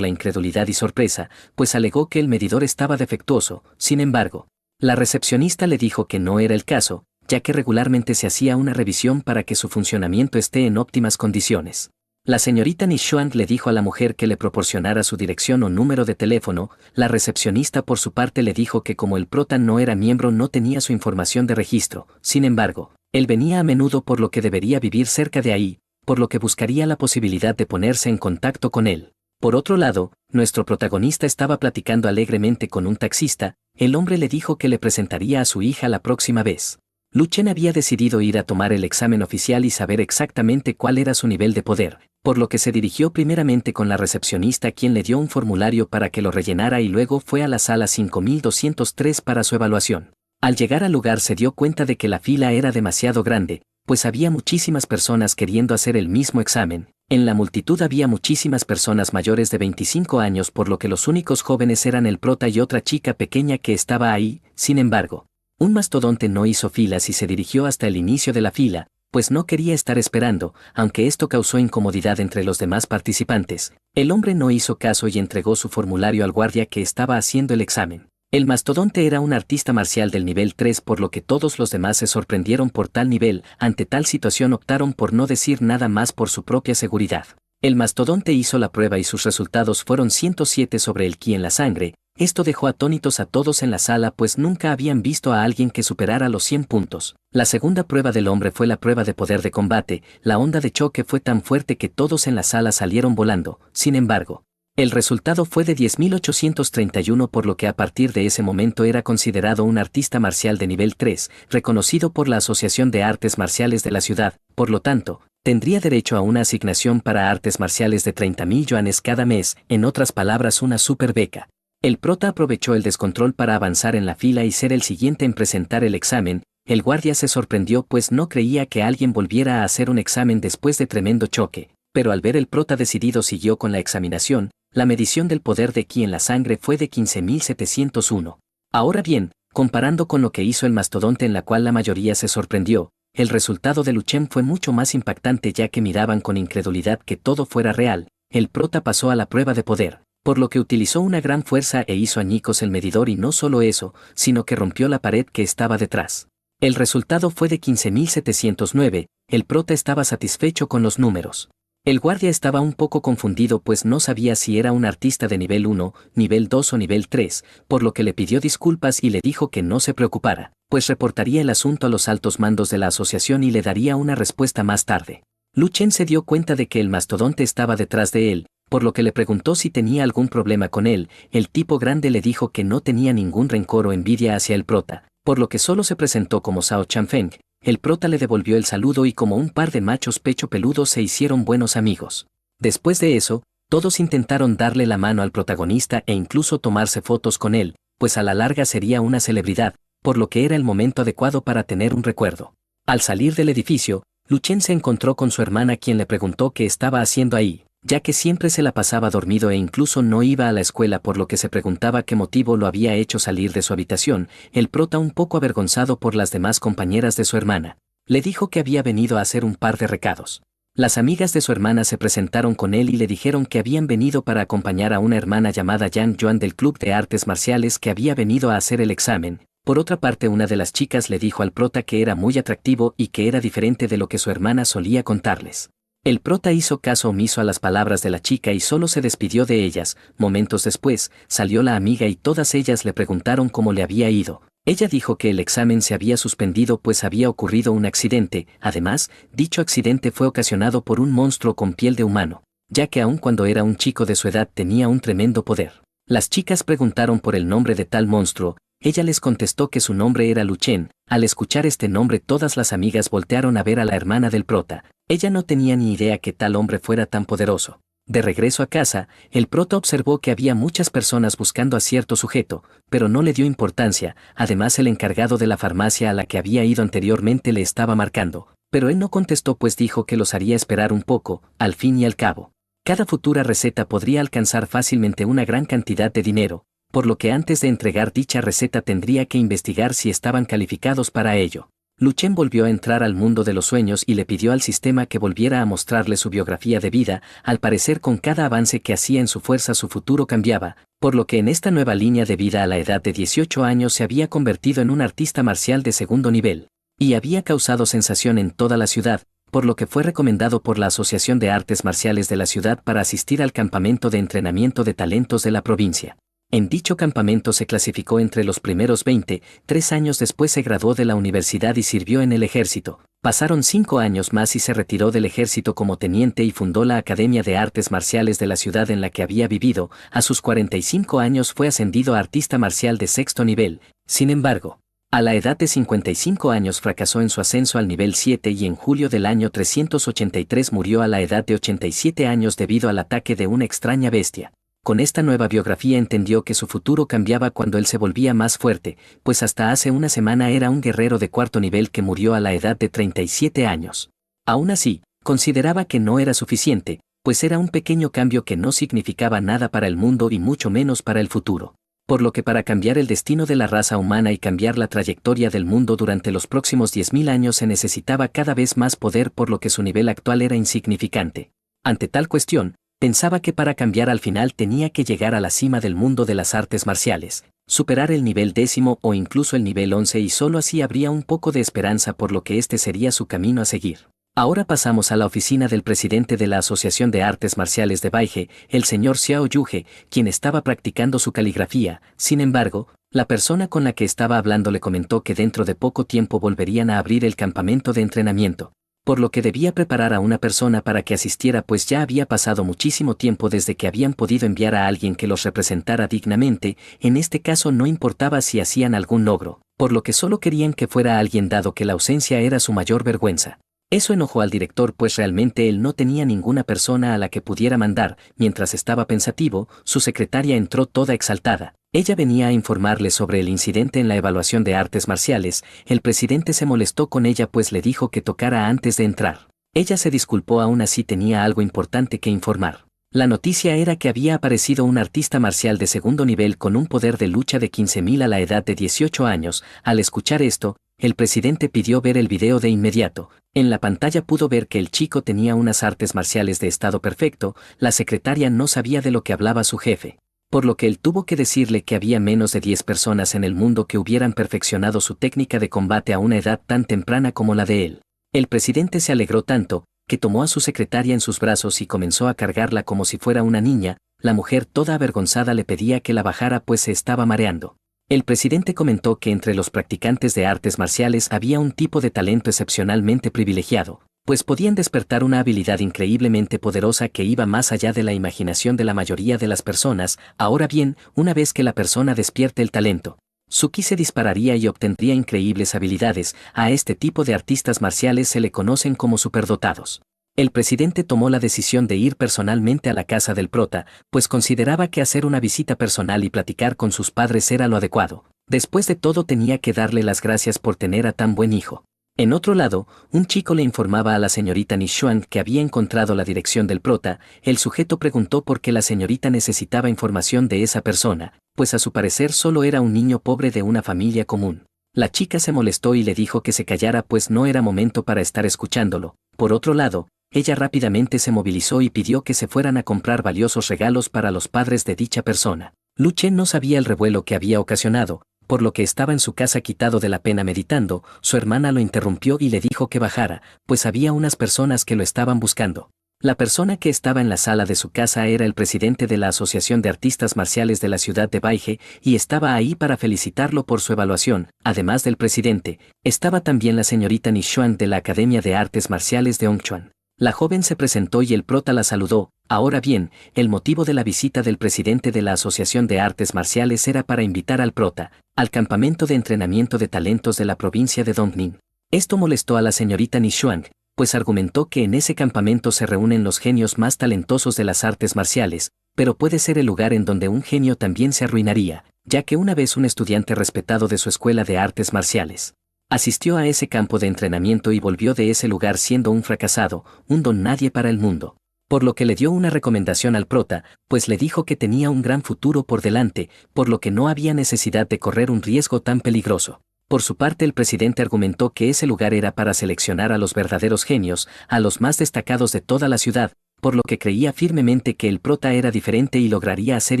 la incredulidad y sorpresa, pues alegó que el medidor estaba defectuoso. Sin embargo, la recepcionista le dijo que no era el caso, ya que regularmente se hacía una revisión para que su funcionamiento esté en óptimas condiciones. La señorita Ni Xuang le dijo a la mujer que le proporcionara su dirección o número de teléfono. La recepcionista por su parte le dijo que como el prota no era miembro no tenía su información de registro. Sin embargo, él venía a menudo, por lo que debería vivir cerca de ahí, por lo que buscaría la posibilidad de ponerse en contacto con él. Por otro lado, nuestro protagonista estaba platicando alegremente con un taxista. El hombre le dijo que le presentaría a su hija la próxima vez. Lu Chen había decidido ir a tomar el examen oficial y saber exactamente cuál era su nivel de poder, por lo que se dirigió primeramente con la recepcionista, quien le dio un formulario para que lo rellenara, y luego fue a la sala 5203 para su evaluación. Al llegar al lugar se dio cuenta de que la fila era demasiado grande, pues había muchísimas personas queriendo hacer el mismo examen. En la multitud había muchísimas personas mayores de 25 años, por lo que los únicos jóvenes eran el prota y otra chica pequeña que estaba ahí. Sin embargo, un mastodonte no hizo filas y se dirigió hasta el inicio de la fila, pues no quería estar esperando. Aunque esto causó incomodidad entre los demás participantes, el hombre no hizo caso y entregó su formulario al guardia que estaba haciendo el examen. El mastodonte era un artista marcial del nivel 3, por lo que todos los demás se sorprendieron por tal nivel. Ante tal situación optaron por no decir nada más por su propia seguridad. El mastodonte hizo la prueba y sus resultados fueron 107 sobre el ki en la sangre. Esto dejó atónitos a todos en la sala, pues nunca habían visto a alguien que superara los 100 puntos. La segunda prueba del hombre fue la prueba de poder de combate. La onda de choque fue tan fuerte que todos en la sala salieron volando. Sin embargo, el resultado fue de 10.831, por lo que a partir de ese momento era considerado un artista marcial de nivel 3, reconocido por la Asociación de Artes Marciales de la ciudad. Por lo tanto, tendría derecho a una asignación para artes marciales de 30.000 yuanes cada mes, en otras palabras, una super beca. El prota aprovechó el descontrol para avanzar en la fila y ser el siguiente en presentar el examen. El guardia se sorprendió, pues no creía que alguien volviera a hacer un examen después de tremendo choque, pero al ver el prota decidido siguió con la examinación. La medición del poder de ki en la sangre fue de 15.701. Ahora bien, comparando con lo que hizo el mastodonte, en la cual la mayoría se sorprendió, el resultado de Lu Chen fue mucho más impactante, ya que miraban con incredulidad que todo fuera real. El prota pasó a la prueba de poder, por lo que utilizó una gran fuerza e hizo añicos el medidor, y no solo eso, sino que rompió la pared que estaba detrás. El resultado fue de 15.709, el prota estaba satisfecho con los números. El guardia estaba un poco confundido, pues no sabía si era un artista de nivel 1, nivel 2 o nivel 3, por lo que le pidió disculpas y le dijo que no se preocupara, pues reportaría el asunto a los altos mandos de la asociación y le daría una respuesta más tarde. Lu Chen se dio cuenta de que el mastodonte estaba detrás de él, por lo que le preguntó si tenía algún problema con él. El tipo grande le dijo que no tenía ningún rencor o envidia hacia el prota, por lo que solo se presentó como Zhao Chanfeng. El prota le devolvió el saludo y como un par de machos pecho peludos se hicieron buenos amigos. Después de eso, todos intentaron darle la mano al protagonista e incluso tomarse fotos con él, pues a la larga sería una celebridad, por lo que era el momento adecuado para tener un recuerdo. Al salir del edificio, Lu Chen se encontró con su hermana, quien le preguntó qué estaba haciendo ahí, ya que siempre se la pasaba dormido e incluso no iba a la escuela, por lo que se preguntaba qué motivo lo había hecho salir de su habitación. El prota, un poco avergonzado por las demás compañeras de su hermana, le dijo que había venido a hacer un par de recados. Las amigas de su hermana se presentaron con él y le dijeron que habían venido para acompañar a una hermana llamada Yang Yuan del Club de Artes Marciales, que había venido a hacer el examen. Por otra parte, una de las chicas le dijo al prota que era muy atractivo y que era diferente de lo que su hermana solía contarles. El prota hizo caso omiso a las palabras de la chica y solo se despidió de ellas. Momentos después, salió la amiga y todas ellas le preguntaron cómo le había ido. Ella dijo que el examen se había suspendido pues había ocurrido un accidente. Además, dicho accidente fue ocasionado por un monstruo con piel de humano, ya que aun cuando era un chico de su edad tenía un tremendo poder. Las chicas preguntaron por el nombre de tal monstruo. Ella les contestó que su nombre era Lu Chen. Al escuchar este nombre, todas las amigas voltearon a ver a la hermana del prota. Ella no tenía ni idea que tal hombre fuera tan poderoso. De regreso a casa, el prota observó que había muchas personas buscando a cierto sujeto, pero no le dio importancia. Además, el encargado de la farmacia a la que había ido anteriormente le estaba marcando, pero él no contestó, pues dijo que los haría esperar un poco. Al fin y al cabo, cada futura receta podría alcanzar fácilmente una gran cantidad de dinero, por lo que antes de entregar dicha receta tendría que investigar si estaban calificados para ello. Lu Chen volvió a entrar al mundo de los sueños y le pidió al sistema que volviera a mostrarle su biografía de vida. Al parecer, con cada avance que hacía en su fuerza, su futuro cambiaba, por lo que en esta nueva línea de vida a la edad de 18 años se había convertido en un artista marcial de segundo nivel, y había causado sensación en toda la ciudad, por lo que fue recomendado por la Asociación de Artes Marciales de la ciudad para asistir al campamento de entrenamiento de talentos de la provincia. En dicho campamento se clasificó entre los primeros 20, 3 años después se graduó de la universidad y sirvió en el ejército. Pasaron 5 años más y se retiró del ejército como teniente y fundó la Academia de Artes Marciales de la ciudad en la que había vivido. A sus 45 años fue ascendido a artista marcial de sexto nivel. Sin embargo, a la edad de 55 años fracasó en su ascenso al nivel 7 y en julio del año 383 murió a la edad de 87 años debido al ataque de una extraña bestia. Con esta nueva biografía entendió que su futuro cambiaba cuando él se volvía más fuerte, pues hasta hace una semana era un guerrero de cuarto nivel que murió a la edad de 37 años. Aún así, consideraba que no era suficiente, pues era un pequeño cambio que no significaba nada para el mundo y mucho menos para el futuro. Por lo que para cambiar el destino de la raza humana y cambiar la trayectoria del mundo durante los próximos 10.000 años se necesitaba cada vez más poder, por lo que su nivel actual era insignificante. Ante tal cuestión, pensaba que para cambiar al final tenía que llegar a la cima del mundo de las artes marciales. superar el nivel 10 o incluso el nivel 11 y solo así habría un poco de esperanza por lo que este sería su camino a seguir. Ahora pasamos a la oficina del presidente de la Asociación de Artes Marciales de Baije, el señor Xiao Yuge, quien estaba practicando su caligrafía. Sin embargo, la persona con la que estaba hablando le comentó que dentro de poco tiempo volverían a abrir el campamento de entrenamiento, por lo que debía preparar a una persona para que asistiera pues ya había pasado muchísimo tiempo desde que habían podido enviar a alguien que los representara dignamente. En este caso no importaba si hacían algún logro, por lo que solo querían que fuera alguien dado que la ausencia era su mayor vergüenza. Eso enojó al director pues realmente él no tenía ninguna persona a la que pudiera mandar. Mientras estaba pensativo, su secretaria entró toda exaltada. Ella venía a informarle sobre el incidente en la evaluación de artes marciales. El presidente se molestó con ella pues le dijo que tocara antes de entrar. Ella se disculpó, aún así tenía algo importante que informar. La noticia era que había aparecido un artista marcial de segundo nivel con un poder de lucha de 15.000 a la edad de 18 años. Al escuchar esto, el presidente pidió ver el video de inmediato. En la pantalla pudo ver que el chico tenía unas artes marciales de estado perfecto. La secretaria no sabía de lo que hablaba su jefe, por lo que él tuvo que decirle que había menos de 10 personas en el mundo que hubieran perfeccionado su técnica de combate a una edad tan temprana como la de él. El presidente se alegró tanto, que tomó a su secretaria en sus brazos y comenzó a cargarla como si fuera una niña. La mujer toda avergonzada le pedía que la bajara pues se estaba mareando. El presidente comentó que entre los practicantes de artes marciales había un tipo de talento excepcionalmente privilegiado, pues podían despertar una habilidad increíblemente poderosa que iba más allá de la imaginación de la mayoría de las personas. Ahora bien, una vez que la persona despierte el talento, su ki se dispararía y obtendría increíbles habilidades. A este tipo de artistas marciales se le conocen como superdotados. El presidente tomó la decisión de ir personalmente a la casa del prota, pues consideraba que hacer una visita personal y platicar con sus padres era lo adecuado. Después de todo tenía que darle las gracias por tener a tan buen hijo. En otro lado, un chico le informaba a la señorita Nishuang que había encontrado la dirección del prota. El sujeto preguntó por qué la señorita necesitaba información de esa persona, pues a su parecer solo era un niño pobre de una familia común. La chica se molestó y le dijo que se callara pues no era momento para estar escuchándolo. Por otro lado, ella rápidamente se movilizó y pidió que se fueran a comprar valiosos regalos para los padres de dicha persona. Lu Chen no sabía el revuelo que había ocasionado, por lo que estaba en su casa quitado de la pena meditando. Su hermana lo interrumpió y le dijo que bajara, pues había unas personas que lo estaban buscando. La persona que estaba en la sala de su casa era el presidente de la Asociación de Artistas Marciales de la ciudad de Baije, y estaba ahí para felicitarlo por su evaluación. Además del presidente, estaba también la señorita Nishuang de la Academia de Artes Marciales de Hongchuan. La joven se presentó y el prota la saludó. Ahora bien, el motivo de la visita del presidente de la Asociación de Artes Marciales era para invitar al prota al campamento de entrenamiento de talentos de la provincia de Dongning. Esto molestó a la señorita Nishuang, pues argumentó que en ese campamento se reúnen los genios más talentosos de las artes marciales, pero puede ser el lugar en donde un genio también se arruinaría, ya que una vez un estudiante respetado de su escuela de artes marciales asistió a ese campo de entrenamiento y volvió de ese lugar siendo un fracasado, un don nadie para el mundo. Por lo que le dio una recomendación al prota, pues le dijo que tenía un gran futuro por delante, por lo que no había necesidad de correr un riesgo tan peligroso. Por su parte, el presidente argumentó que ese lugar era para seleccionar a los verdaderos genios, a los más destacados de toda la ciudad, por lo que creía firmemente que el prota era diferente y lograría hacer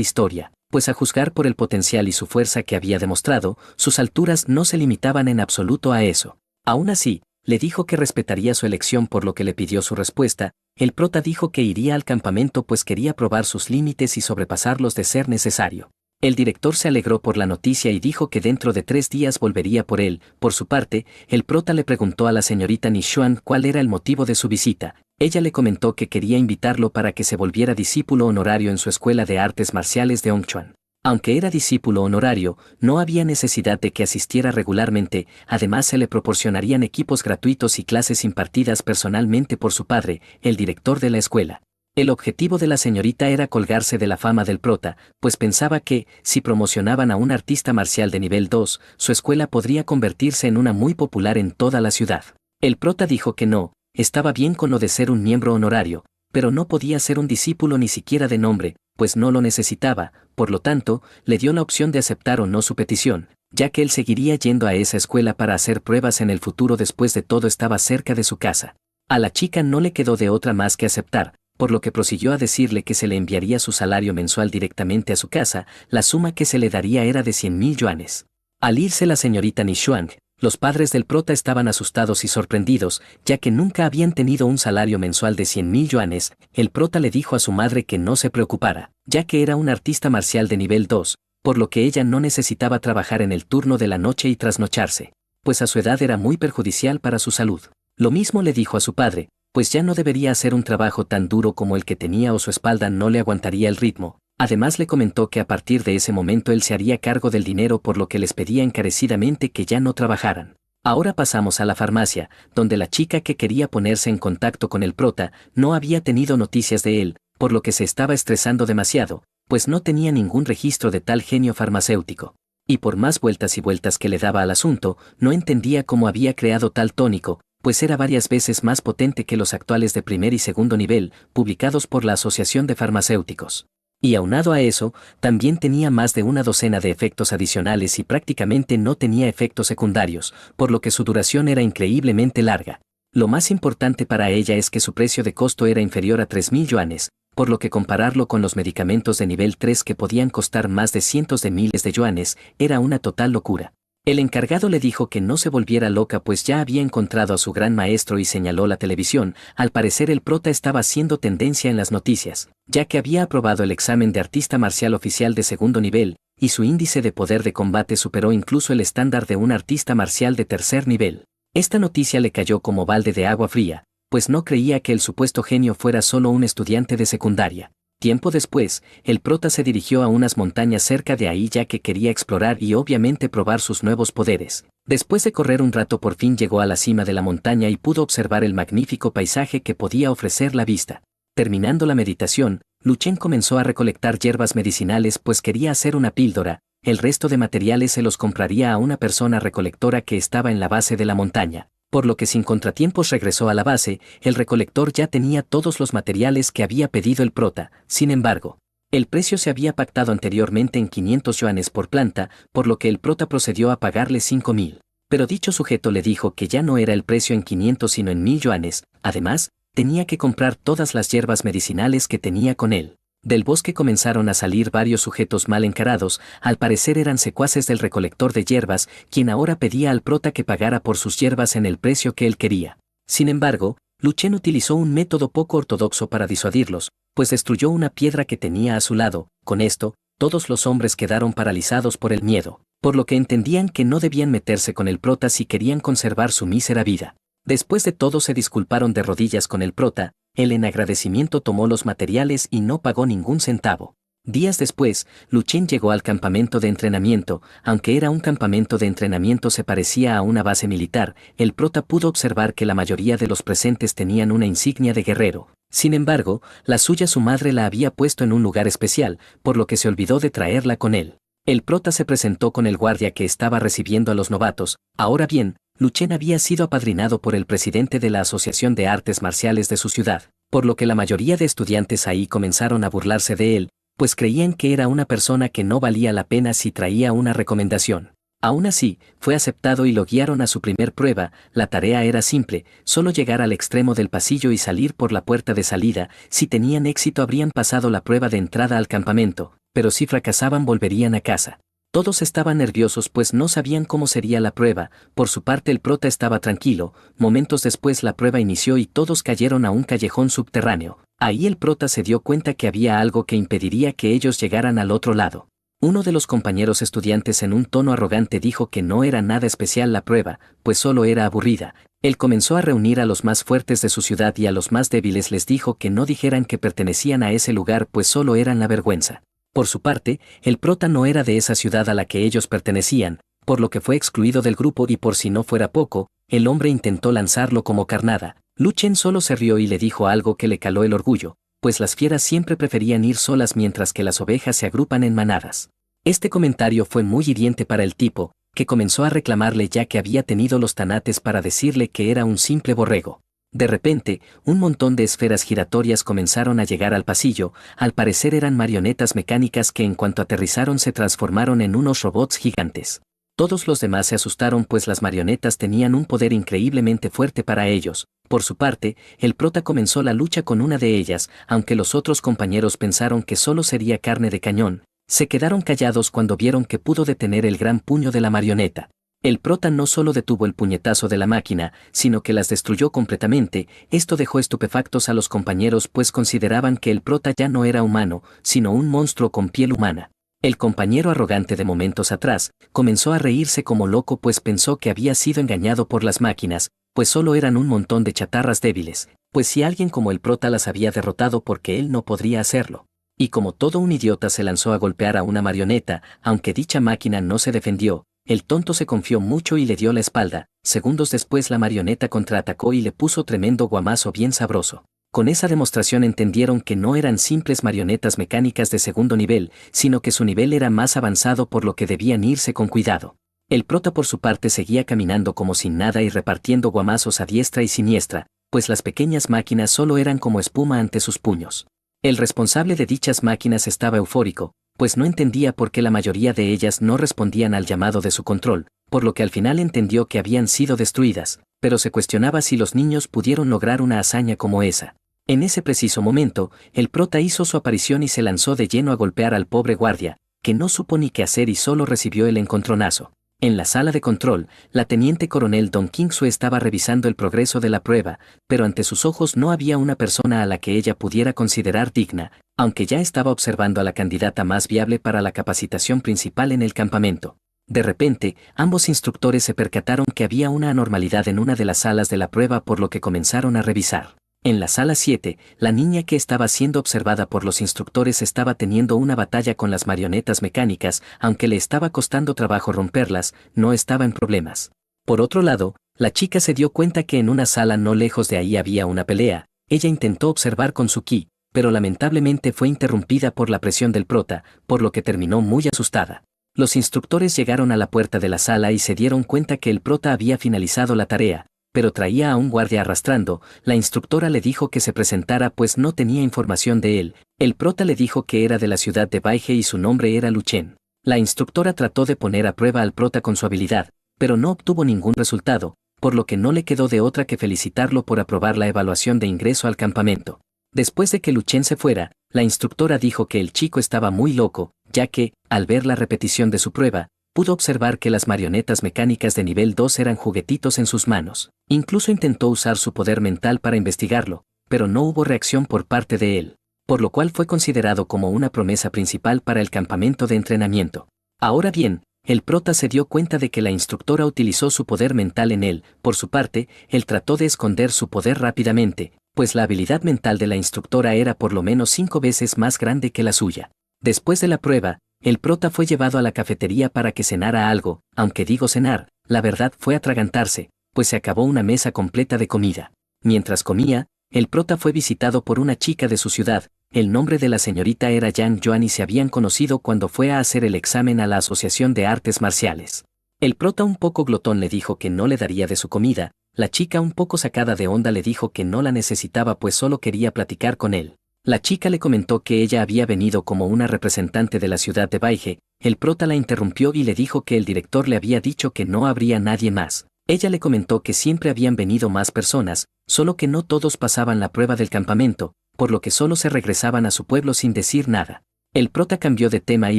historia, pues a juzgar por el potencial y su fuerza que había demostrado, sus alturas no se limitaban en absoluto a eso. Aún así, le dijo que respetaría su elección, por lo que le pidió su respuesta. El prota dijo que iría al campamento pues quería probar sus límites y sobrepasarlos de ser necesario. El director se alegró por la noticia y dijo que dentro de 3 días volvería por él. Por su parte, el prota le preguntó a la señorita Nishuang cuál era el motivo de su visita. Ella le comentó que quería invitarlo para que se volviera discípulo honorario en su escuela de artes marciales de Hongchuan. Aunque era discípulo honorario, no había necesidad de que asistiera regularmente. Además se le proporcionarían equipos gratuitos y clases impartidas personalmente por su padre, el director de la escuela. El objetivo de la señorita era colgarse de la fama del prota, pues pensaba que, si promocionaban a un artista marcial de nivel 2, su escuela podría convertirse en una muy popular en toda la ciudad. El prota dijo que no, estaba bien con lo de ser un miembro honorario, pero no podía ser un discípulo ni siquiera de nombre, pues no lo necesitaba. Por lo tanto, le dio la opción de aceptar o no su petición, ya que él seguiría yendo a esa escuela para hacer pruebas en el futuro. Después de todo estaba cerca de su casa. A la chica no le quedó de otra más que aceptar, por lo que prosiguió a decirle que se le enviaría su salario mensual directamente a su casa. La suma que se le daría era de 100.000 yuanes. Al irse la señorita Nishuang, los padres del prota estaban asustados y sorprendidos, ya que nunca habían tenido un salario mensual de 100.000 yuanes. El prota le dijo a su madre que no se preocupara, ya que era un artista marcial de nivel 2, por lo que ella no necesitaba trabajar en el turno de la noche y trasnocharse, pues a su edad era muy perjudicial para su salud. Lo mismo le dijo a su padre, pues ya no debería hacer un trabajo tan duro como el que tenía o su espalda no le aguantaría el ritmo. Además le comentó que a partir de ese momento él se haría cargo del dinero, por lo que les pedía encarecidamente que ya no trabajaran. Ahora pasamos a la farmacia, donde la chica que quería ponerse en contacto con el prota no había tenido noticias de él, por lo que se estaba estresando demasiado, pues no tenía ningún registro de tal genio farmacéutico. Y por más vueltas y vueltas que le daba al asunto, no entendía cómo había creado tal tónico, pues era varias veces más potente que los actuales de primer y segundo nivel, publicados por la Asociación de Farmacéuticos. Y aunado a eso, también tenía más de una docena de efectos adicionales y prácticamente no tenía efectos secundarios, por lo que su duración era increíblemente larga. Lo más importante para ella es que su precio de costo era inferior a 3.000 yuanes, por lo que compararlo con los medicamentos de nivel 3 que podían costar más de cientos de miles de yuanes, era una total locura. El encargado le dijo que no se volviera loca, pues ya había encontrado a su gran maestro, y señaló la televisión. Al parecer el prota estaba haciendo tendencia en las noticias, ya que había aprobado el examen de artista marcial oficial de segundo nivel, y su índice de poder de combate superó incluso el estándar de un artista marcial de tercer nivel. Esta noticia le cayó como balde de agua fría, pues no creía que el supuesto genio fuera solo un estudiante de secundaria. Tiempo después, el prota se dirigió a unas montañas cerca de ahí, ya que quería explorar y obviamente probar sus nuevos poderes. Después de correr un rato, por fin llegó a la cima de la montaña y pudo observar el magnífico paisaje que podía ofrecer la vista. Terminando la meditación, Lu Chen comenzó a recolectar hierbas medicinales, pues quería hacer una píldora. El resto de materiales se los compraría a una persona recolectora que estaba en la base de la montaña, por lo que sin contratiempos regresó a la base. El recolector ya tenía todos los materiales que había pedido el prota. Sin embargo, el precio se había pactado anteriormente en 500 yuanes por planta, por lo que el prota procedió a pagarle 5.000. Pero dicho sujeto le dijo que ya no era el precio en 500 sino en 1.000 yuanes. Además, tenía que comprar todas las hierbas medicinales que tenía con él. Del bosque comenzaron a salir varios sujetos mal encarados. Al parecer eran secuaces del recolector de hierbas, quien ahora pedía al prota que pagara por sus hierbas en el precio que él quería. Sin embargo, Lu Chen utilizó un método poco ortodoxo para disuadirlos, pues destruyó una piedra que tenía a su lado. Con esto, todos los hombres quedaron paralizados por el miedo, por lo que entendían que no debían meterse con el prota si querían conservar su mísera vida. Después de todo se disculparon de rodillas con el prota. Él en agradecimiento tomó los materiales y no pagó ningún centavo. Días después, Lu Chen llegó al campamento de entrenamiento. Aunque era un campamento de entrenamiento, se parecía a una base militar. El prota pudo observar que la mayoría de los presentes tenían una insignia de guerrero. Sin embargo, la suya su madre la había puesto en un lugar especial, por lo que se olvidó de traerla con él. El prota se presentó con el guardia que estaba recibiendo a los novatos. Ahora bien, Lu Chen había sido apadrinado por el presidente de la Asociación de Artes Marciales de su ciudad, por lo que la mayoría de estudiantes ahí comenzaron a burlarse de él, pues creían que era una persona que no valía la pena si traía una recomendación. Aún así, fue aceptado y lo guiaron a su primer prueba. La tarea era simple, solo llegar al extremo del pasillo y salir por la puerta de salida. Si tenían éxito habrían pasado la prueba de entrada al campamento, pero si fracasaban volverían a casa. Todos estaban nerviosos pues no sabían cómo sería la prueba. Por su parte el prota estaba tranquilo. Momentos después la prueba inició y todos cayeron a un callejón subterráneo. Ahí el prota se dio cuenta que había algo que impediría que ellos llegaran al otro lado. Uno de los compañeros estudiantes en un tono arrogante dijo que no era nada especial la prueba, pues solo era aburrida. Él comenzó a reunir a los más fuertes de su ciudad y a los más débiles les dijo que no dijeran que pertenecían a ese lugar, pues solo eran la vergüenza. Por su parte, el prota no era de esa ciudad a la que ellos pertenecían, por lo que fue excluido del grupo y por si no fuera poco, el hombre intentó lanzarlo como carnada. Lu Chen solo se rió y le dijo algo que le caló el orgullo, pues las fieras siempre preferían ir solas mientras que las ovejas se agrupan en manadas. Este comentario fue muy hiriente para el tipo, que comenzó a reclamarle ya que había tenido los tanates para decirle que era un simple borrego. De repente, un montón de esferas giratorias comenzaron a llegar al pasillo. Al parecer eran marionetas mecánicas que en cuanto aterrizaron se transformaron en unos robots gigantes. Todos los demás se asustaron pues las marionetas tenían un poder increíblemente fuerte para ellos. Por su parte, el prota comenzó la lucha con una de ellas, aunque los otros compañeros pensaron que solo sería carne de cañón. Se quedaron callados cuando vieron que pudo detener el gran puño de la marioneta. El prota no solo detuvo el puñetazo de la máquina, sino que las destruyó completamente. Esto dejó estupefactos a los compañeros pues consideraban que el prota ya no era humano, sino un monstruo con piel humana. El compañero arrogante de momentos atrás comenzó a reírse como loco pues pensó que había sido engañado por las máquinas, pues solo eran un montón de chatarras débiles, pues si alguien como el prota las había derrotado porque él no podría hacerlo. Y como todo un idiota se lanzó a golpear a una marioneta, aunque dicha máquina no se defendió, el tonto se confió mucho y le dio la espalda. Segundos después la marioneta contraatacó y le puso tremendo guamazo bien sabroso. Con esa demostración entendieron que no eran simples marionetas mecánicas de segundo nivel, sino que su nivel era más avanzado por lo que debían irse con cuidado. El prota por su parte seguía caminando como sin nada y repartiendo guamazos a diestra y siniestra, pues las pequeñas máquinas solo eran como espuma ante sus puños. El responsable de dichas máquinas estaba eufórico, pues no entendía por qué la mayoría de ellas no respondían al llamado de su control, por lo que al final entendió que habían sido destruidas, pero se cuestionaba si los niños pudieron lograr una hazaña como esa. En ese preciso momento, el prota hizo su aparición y se lanzó de lleno a golpear al pobre guardia, que no supo ni qué hacer y solo recibió el encontronazo. En la sala de control, la teniente coronel Don Kingsu estaba revisando el progreso de la prueba, pero ante sus ojos no había una persona a la que ella pudiera considerar digna, aunque ya estaba observando a la candidata más viable para la capacitación principal en el campamento. De repente, ambos instructores se percataron que había una anormalidad en una de las salas de la prueba por lo que comenzaron a revisar. En la sala 7, la niña que estaba siendo observada por los instructores estaba teniendo una batalla con las marionetas mecánicas, aunque le estaba costando trabajo romperlas, no estaba en problemas. Por otro lado, la chica se dio cuenta que en una sala no lejos de ahí había una pelea. Ella intentó observar con su ki, pero lamentablemente fue interrumpida por la presión del prota, por lo que terminó muy asustada. Los instructores llegaron a la puerta de la sala y se dieron cuenta que el prota había finalizado la tarea, pero traía a un guardia arrastrando. La instructora le dijo que se presentara pues no tenía información de él. El prota le dijo que era de la ciudad de Baige y su nombre era Luchen. La instructora trató de poner a prueba al prota con su habilidad, pero no obtuvo ningún resultado, por lo que no le quedó de otra que felicitarlo por aprobar la evaluación de ingreso al campamento. Después de que Luchen se fuera, la instructora dijo que el chico estaba muy loco, ya que, al ver la repetición de su prueba, pudo observar que las marionetas mecánicas de nivel 2 eran juguetitos en sus manos. Incluso intentó usar su poder mental para investigarlo, pero no hubo reacción por parte de él, por lo cual fue considerado como una promesa principal para el campamento de entrenamiento. Ahora bien, el prota se dio cuenta de que la instructora utilizó su poder mental en él. Por su parte, él trató de esconder su poder rápidamente, pues la habilidad mental de la instructora era por lo menos 5 veces más grande que la suya. Después de la prueba, el prota fue llevado a la cafetería para que cenara algo, aunque digo cenar, la verdad fue atragantarse, pues se acabó una mesa completa de comida. Mientras comía, el prota fue visitado por una chica de su ciudad. El nombre de la señorita era Yang Yuan y se habían conocido cuando fue a hacer el examen a la Asociación de Artes Marciales. El prota un poco glotón le dijo que no le daría de su comida. La chica un poco sacada de onda le dijo que no la necesitaba pues solo quería platicar con él. La chica le comentó que ella había venido como una representante de la ciudad de Baige. El prota la interrumpió y le dijo que el director le había dicho que no habría nadie más. Ella le comentó que siempre habían venido más personas, solo que no todos pasaban la prueba del campamento, por lo que solo se regresaban a su pueblo sin decir nada. El prota cambió de tema y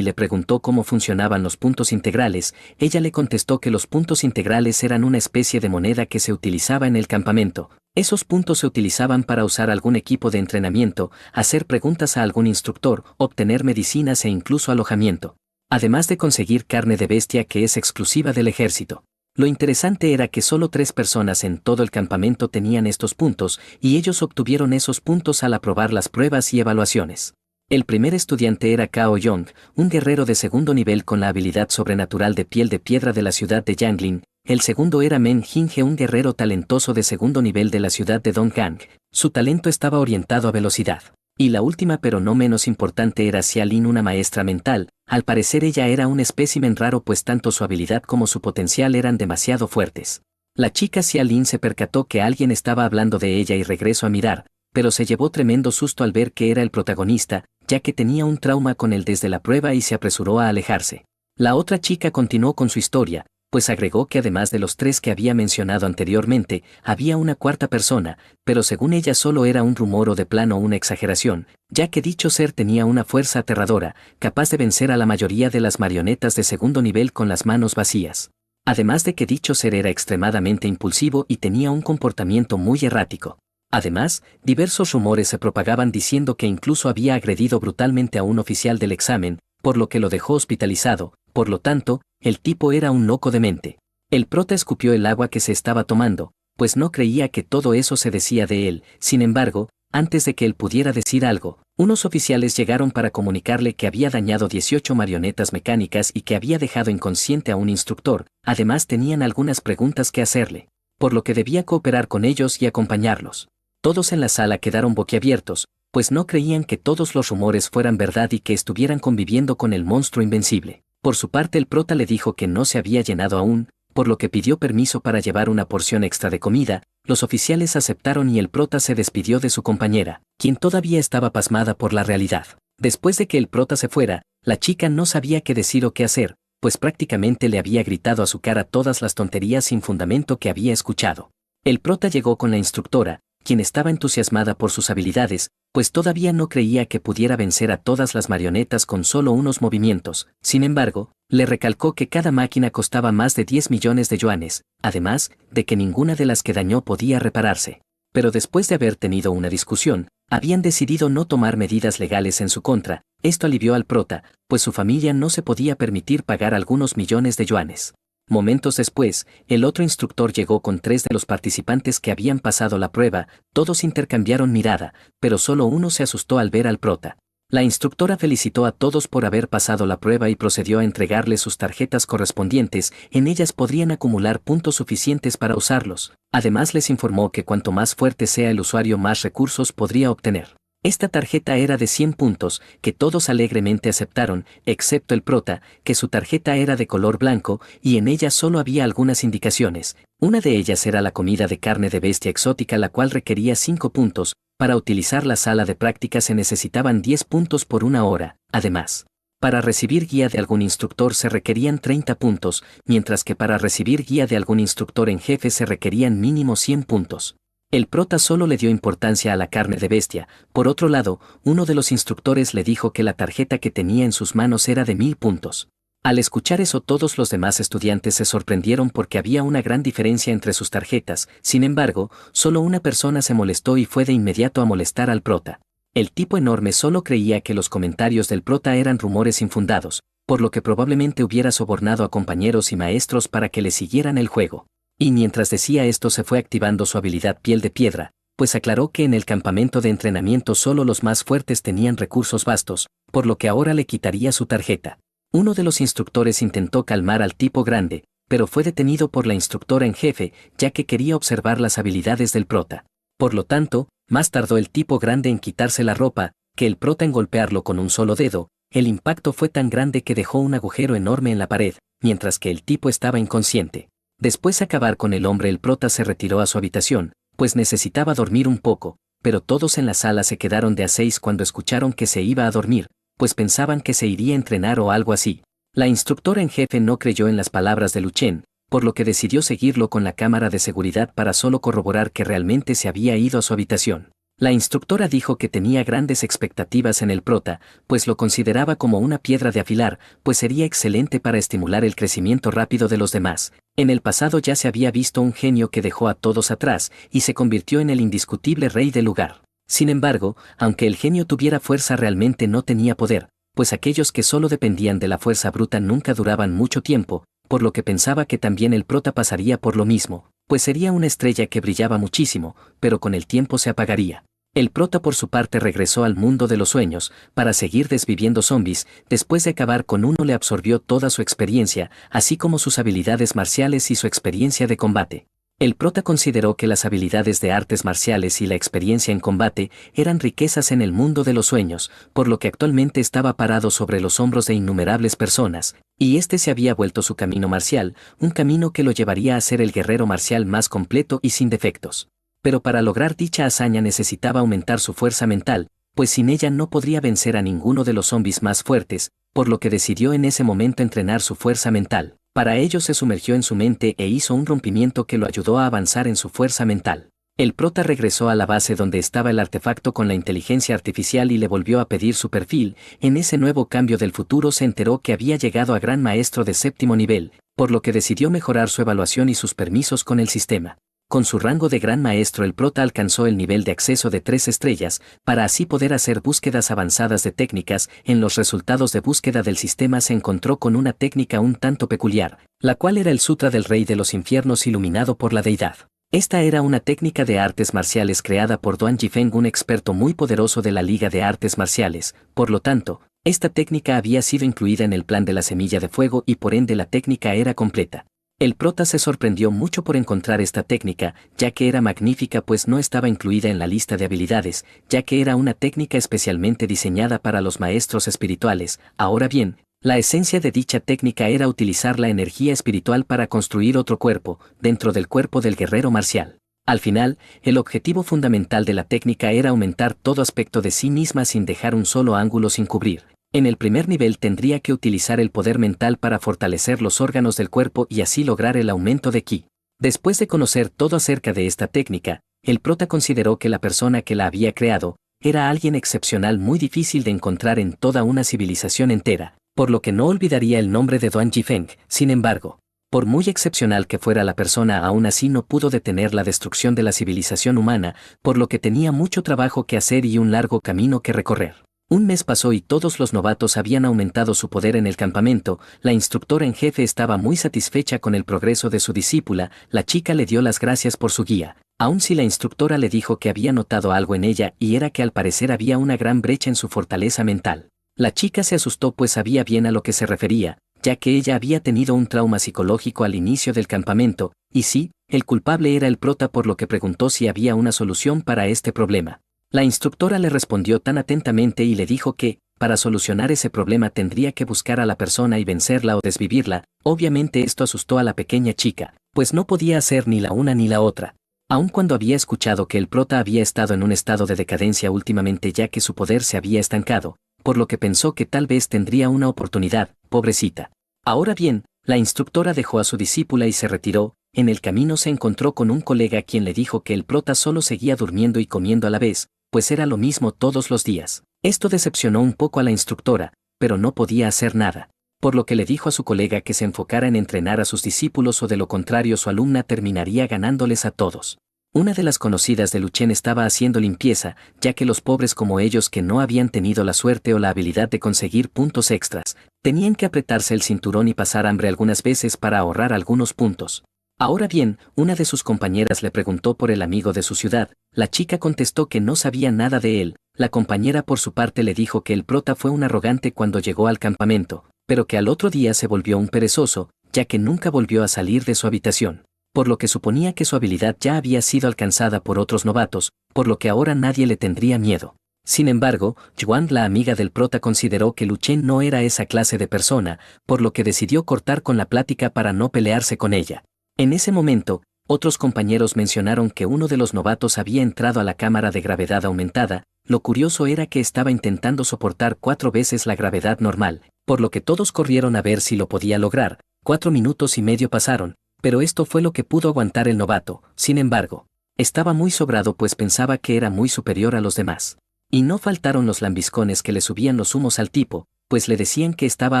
le preguntó cómo funcionaban los puntos integrales. Ella le contestó que los puntos integrales eran una especie de moneda que se utilizaba en el campamento. Esos puntos se utilizaban para usar algún equipo de entrenamiento, hacer preguntas a algún instructor, obtener medicinas e incluso alojamiento. Además de conseguir carne de bestia que es exclusiva del ejército. Lo interesante era que solo 3 personas en todo el campamento tenían estos puntos, y ellos obtuvieron esos puntos al aprobar las pruebas y evaluaciones. El primer estudiante era Cao Yong, un guerrero de segundo nivel con la habilidad sobrenatural de piel de piedra de la ciudad de Yanglin. El segundo era Men Jinge, un guerrero talentoso de segundo nivel de la ciudad de Donggang. Su talento estaba orientado a velocidad. Y la última pero no menos importante era Xia Lin, una maestra mental. Al parecer ella era un espécimen raro pues tanto su habilidad como su potencial eran demasiado fuertes. La chica Xia Lin se percató que alguien estaba hablando de ella y regresó a mirar, pero se llevó tremendo susto al ver que era el protagonista, ya que tenía un trauma con él desde la prueba y se apresuró a alejarse. La otra chica continuó con su historia, pues agregó que además de los 3 que había mencionado anteriormente, había una cuarta persona, pero según ella solo era un rumor o de plano una exageración, ya que dicho ser tenía una fuerza aterradora, capaz de vencer a la mayoría de las marionetas de segundo nivel con las manos vacías. Además de que dicho ser era extremadamente impulsivo y tenía un comportamiento muy errático. Además, diversos rumores se propagaban diciendo que incluso había agredido brutalmente a un oficial del examen, por lo que lo dejó hospitalizado. Por lo tanto, el tipo era un loco de mente. El prota escupió el agua que se estaba tomando, pues no creía que todo eso se decía de él. Sin embargo, antes de que él pudiera decir algo, unos oficiales llegaron para comunicarle que había dañado 18 marionetas mecánicas y que había dejado inconsciente a un instructor. Además tenían algunas preguntas que hacerle, por lo que debía cooperar con ellos y acompañarlos. Todos en la sala quedaron boquiabiertos, pues no creían que todos los rumores fueran verdad y que estuvieran conviviendo con el monstruo invencible. Por su parte el prota le dijo que no se había llenado aún, por lo que pidió permiso para llevar una porción extra de comida. Los oficiales aceptaron y el prota se despidió de su compañera, quien todavía estaba pasmada por la realidad. Después de que el prota se fuera, la chica no sabía qué decir o qué hacer, pues prácticamente le había gritado a su cara todas las tonterías sin fundamento que había escuchado. El prota llegó con la instructora, quien estaba entusiasmada por sus habilidades, pues todavía no creía que pudiera vencer a todas las marionetas con solo unos movimientos. Sin embargo, le recalcó que cada máquina costaba más de 10 millones de yuanes, además de que ninguna de las que dañó podía repararse. Pero después de haber tenido una discusión, habían decidido no tomar medidas legales en su contra. Esto alivió al prota, pues su familia no se podía permitir pagar algunos millones de yuanes. Momentos después, el otro instructor llegó con 3 de los participantes que habían pasado la prueba. Todos intercambiaron mirada, pero solo uno se asustó al ver al prota. La instructora felicitó a todos por haber pasado la prueba y procedió a entregarles sus tarjetas correspondientes. En ellas podrían acumular puntos suficientes para usarlos. Además les informó que cuanto más fuerte sea el usuario, más recursos podría obtener. Esta tarjeta era de 100 puntos, que todos alegremente aceptaron, excepto el prota, que su tarjeta era de color blanco, y en ella solo había algunas indicaciones. Una de ellas era la comida de carne de bestia exótica, la cual requería 5 puntos. Para utilizar la sala de práctica se necesitaban 10 puntos por una hora. Además, para recibir guía de algún instructor se requerían 30 puntos, mientras que para recibir guía de algún instructor en jefe se requerían mínimo 100 puntos. El prota solo le dio importancia a la carne de bestia. Por otro lado, uno de los instructores le dijo que la tarjeta que tenía en sus manos era de 1000 puntos. Al escuchar eso, todos los demás estudiantes se sorprendieron porque había una gran diferencia entre sus tarjetas. Sin embargo, solo una persona se molestó y fue de inmediato a molestar al prota. El tipo enorme solo creía que los comentarios del prota eran rumores infundados, por lo que probablemente hubiera sobornado a compañeros y maestros para que le siguieran el juego. Y mientras decía esto se fue activando su habilidad piel de piedra, pues aclaró que en el campamento de entrenamiento solo los más fuertes tenían recursos vastos, por lo que ahora le quitaría su tarjeta. Uno de los instructores intentó calmar al tipo grande, pero fue detenido por la instructora en jefe, ya que quería observar las habilidades del prota. Por lo tanto, más tardó el tipo grande en quitarse la ropa, que el prota en golpearlo con un solo dedo. El impacto fue tan grande que dejó un agujero enorme en la pared, mientras que el tipo estaba inconsciente. Después de acabar con el hombre, el prota se retiró a su habitación, pues necesitaba dormir un poco, pero todos en la sala se quedaron de a 6 cuando escucharon que se iba a dormir, pues pensaban que se iría a entrenar o algo así. La instructora en jefe no creyó en las palabras de Luchen, por lo que decidió seguirlo con la cámara de seguridad para solo corroborar que realmente se había ido a su habitación. La instructora dijo que tenía grandes expectativas en el prota, pues lo consideraba como una piedra de afilar, pues sería excelente para estimular el crecimiento rápido de los demás. En el pasado ya se había visto un genio que dejó a todos atrás y se convirtió en el indiscutible rey del lugar. Sin embargo, aunque el genio tuviera fuerza, realmente no tenía poder, pues aquellos que solo dependían de la fuerza bruta nunca duraban mucho tiempo, por lo que pensaba que también el prota pasaría por lo mismo, pues sería una estrella que brillaba muchísimo, pero con el tiempo se apagaría. El prota por su parte regresó al mundo de los sueños, para seguir desviviendo zombies. Después de acabar con uno le absorbió toda su experiencia, así como sus habilidades marciales y su experiencia de combate. El prota consideró que las habilidades de artes marciales y la experiencia en combate eran riquezas en el mundo de los sueños, por lo que actualmente estaba parado sobre los hombros de innumerables personas, y este se había vuelto su camino marcial, un camino que lo llevaría a ser el guerrero marcial más completo y sin defectos. Pero para lograr dicha hazaña necesitaba aumentar su fuerza mental, pues sin ella no podría vencer a ninguno de los zombies más fuertes, por lo que decidió en ese momento entrenar su fuerza mental. Para ello se sumergió en su mente e hizo un rompimiento que lo ayudó a avanzar en su fuerza mental. El prota regresó a la base donde estaba el artefacto con la inteligencia artificial y le volvió a pedir su perfil. En ese nuevo cambio del futuro se enteró que había llegado a Gran Maestro de 7º nivel, por lo que decidió mejorar su evaluación y sus permisos con el sistema. Con su rango de Gran Maestro el prota alcanzó el nivel de acceso de 3 estrellas, para así poder hacer búsquedas avanzadas de técnicas. En los resultados de búsqueda del sistema se encontró con una técnica un tanto peculiar, la cual era el Sutra del Rey de los Infiernos iluminado por la deidad. Esta era una técnica de artes marciales creada por Duan Yifeng, un experto muy poderoso de la Liga de Artes Marciales. Por lo tanto, esta técnica había sido incluida en el plan de la Semilla de Fuego y por ende la técnica era completa. El prota se sorprendió mucho por encontrar esta técnica, ya que era magnífica pues no estaba incluida en la lista de habilidades, ya que era una técnica especialmente diseñada para los maestros espirituales. Ahora bien, la esencia de dicha técnica era utilizar la energía espiritual para construir otro cuerpo, dentro del cuerpo del guerrero marcial. Al final, el objetivo fundamental de la técnica era aumentar todo aspecto de sí misma sin dejar un solo ángulo sin cubrir. En el primer nivel tendría que utilizar el poder mental para fortalecer los órganos del cuerpo y así lograr el aumento de ki. Después de conocer todo acerca de esta técnica, el prota consideró que la persona que la había creado era alguien excepcional muy difícil de encontrar en toda una civilización entera, por lo que no olvidaría el nombre de Duan Yifeng. Sin embargo, por muy excepcional que fuera la persona, aún así no pudo detener la destrucción de la civilización humana, por lo que tenía mucho trabajo que hacer y un largo camino que recorrer. Un mes pasó y todos los novatos habían aumentado su poder en el campamento. La instructora en jefe estaba muy satisfecha con el progreso de su discípula. La chica le dio las gracias por su guía, aun si la instructora le dijo que había notado algo en ella y era que al parecer había una gran brecha en su fortaleza mental. La chica se asustó pues sabía bien a lo que se refería, ya que ella había tenido un trauma psicológico al inicio del campamento, y sí, el culpable era el prota, por lo que preguntó si había una solución para este problema. La instructora le respondió tan atentamente y le dijo que, para solucionar ese problema tendría que buscar a la persona y vencerla o desvivirla. Obviamente esto asustó a la pequeña chica, pues no podía hacer ni la una ni la otra. Aun cuando había escuchado que el prota había estado en un estado de decadencia últimamente ya que su poder se había estancado, por lo que pensó que tal vez tendría una oportunidad, pobrecita. Ahora bien, la instructora dejó a su discípula y se retiró. En el camino se encontró con un colega quien le dijo que el prota solo seguía durmiendo y comiendo a la vez, pues era lo mismo todos los días. Esto decepcionó un poco a la instructora, pero no podía hacer nada, por lo que le dijo a su colega que se enfocara en entrenar a sus discípulos o de lo contrario su alumna terminaría ganándoles a todos. Una de las conocidas de Lu Chen estaba haciendo limpieza, ya que los pobres como ellos que no habían tenido la suerte o la habilidad de conseguir puntos extras, tenían que apretarse el cinturón y pasar hambre algunas veces para ahorrar algunos puntos. Ahora bien, una de sus compañeras le preguntó por el amigo de su ciudad. La chica contestó que no sabía nada de él. La compañera por su parte le dijo que el prota fue un arrogante cuando llegó al campamento, pero que al otro día se volvió un perezoso, ya que nunca volvió a salir de su habitación, por lo que suponía que su habilidad ya había sido alcanzada por otros novatos, por lo que ahora nadie le tendría miedo. Sin embargo, Yuan, la amiga del prota, consideró que Lu Chen no era esa clase de persona, por lo que decidió cortar con la plática para no pelearse con ella. En ese momento, otros compañeros mencionaron que uno de los novatos había entrado a la cámara de gravedad aumentada. Lo curioso era que estaba intentando soportar 4 veces la gravedad normal, por lo que todos corrieron a ver si lo podía lograr. 4 minutos y medio pasaron, pero esto fue lo que pudo aguantar el novato. Sin embargo, estaba muy sobrado pues pensaba que era muy superior a los demás. Y no faltaron los lambiscones que le subían los humos al tipo, pues le decían que estaba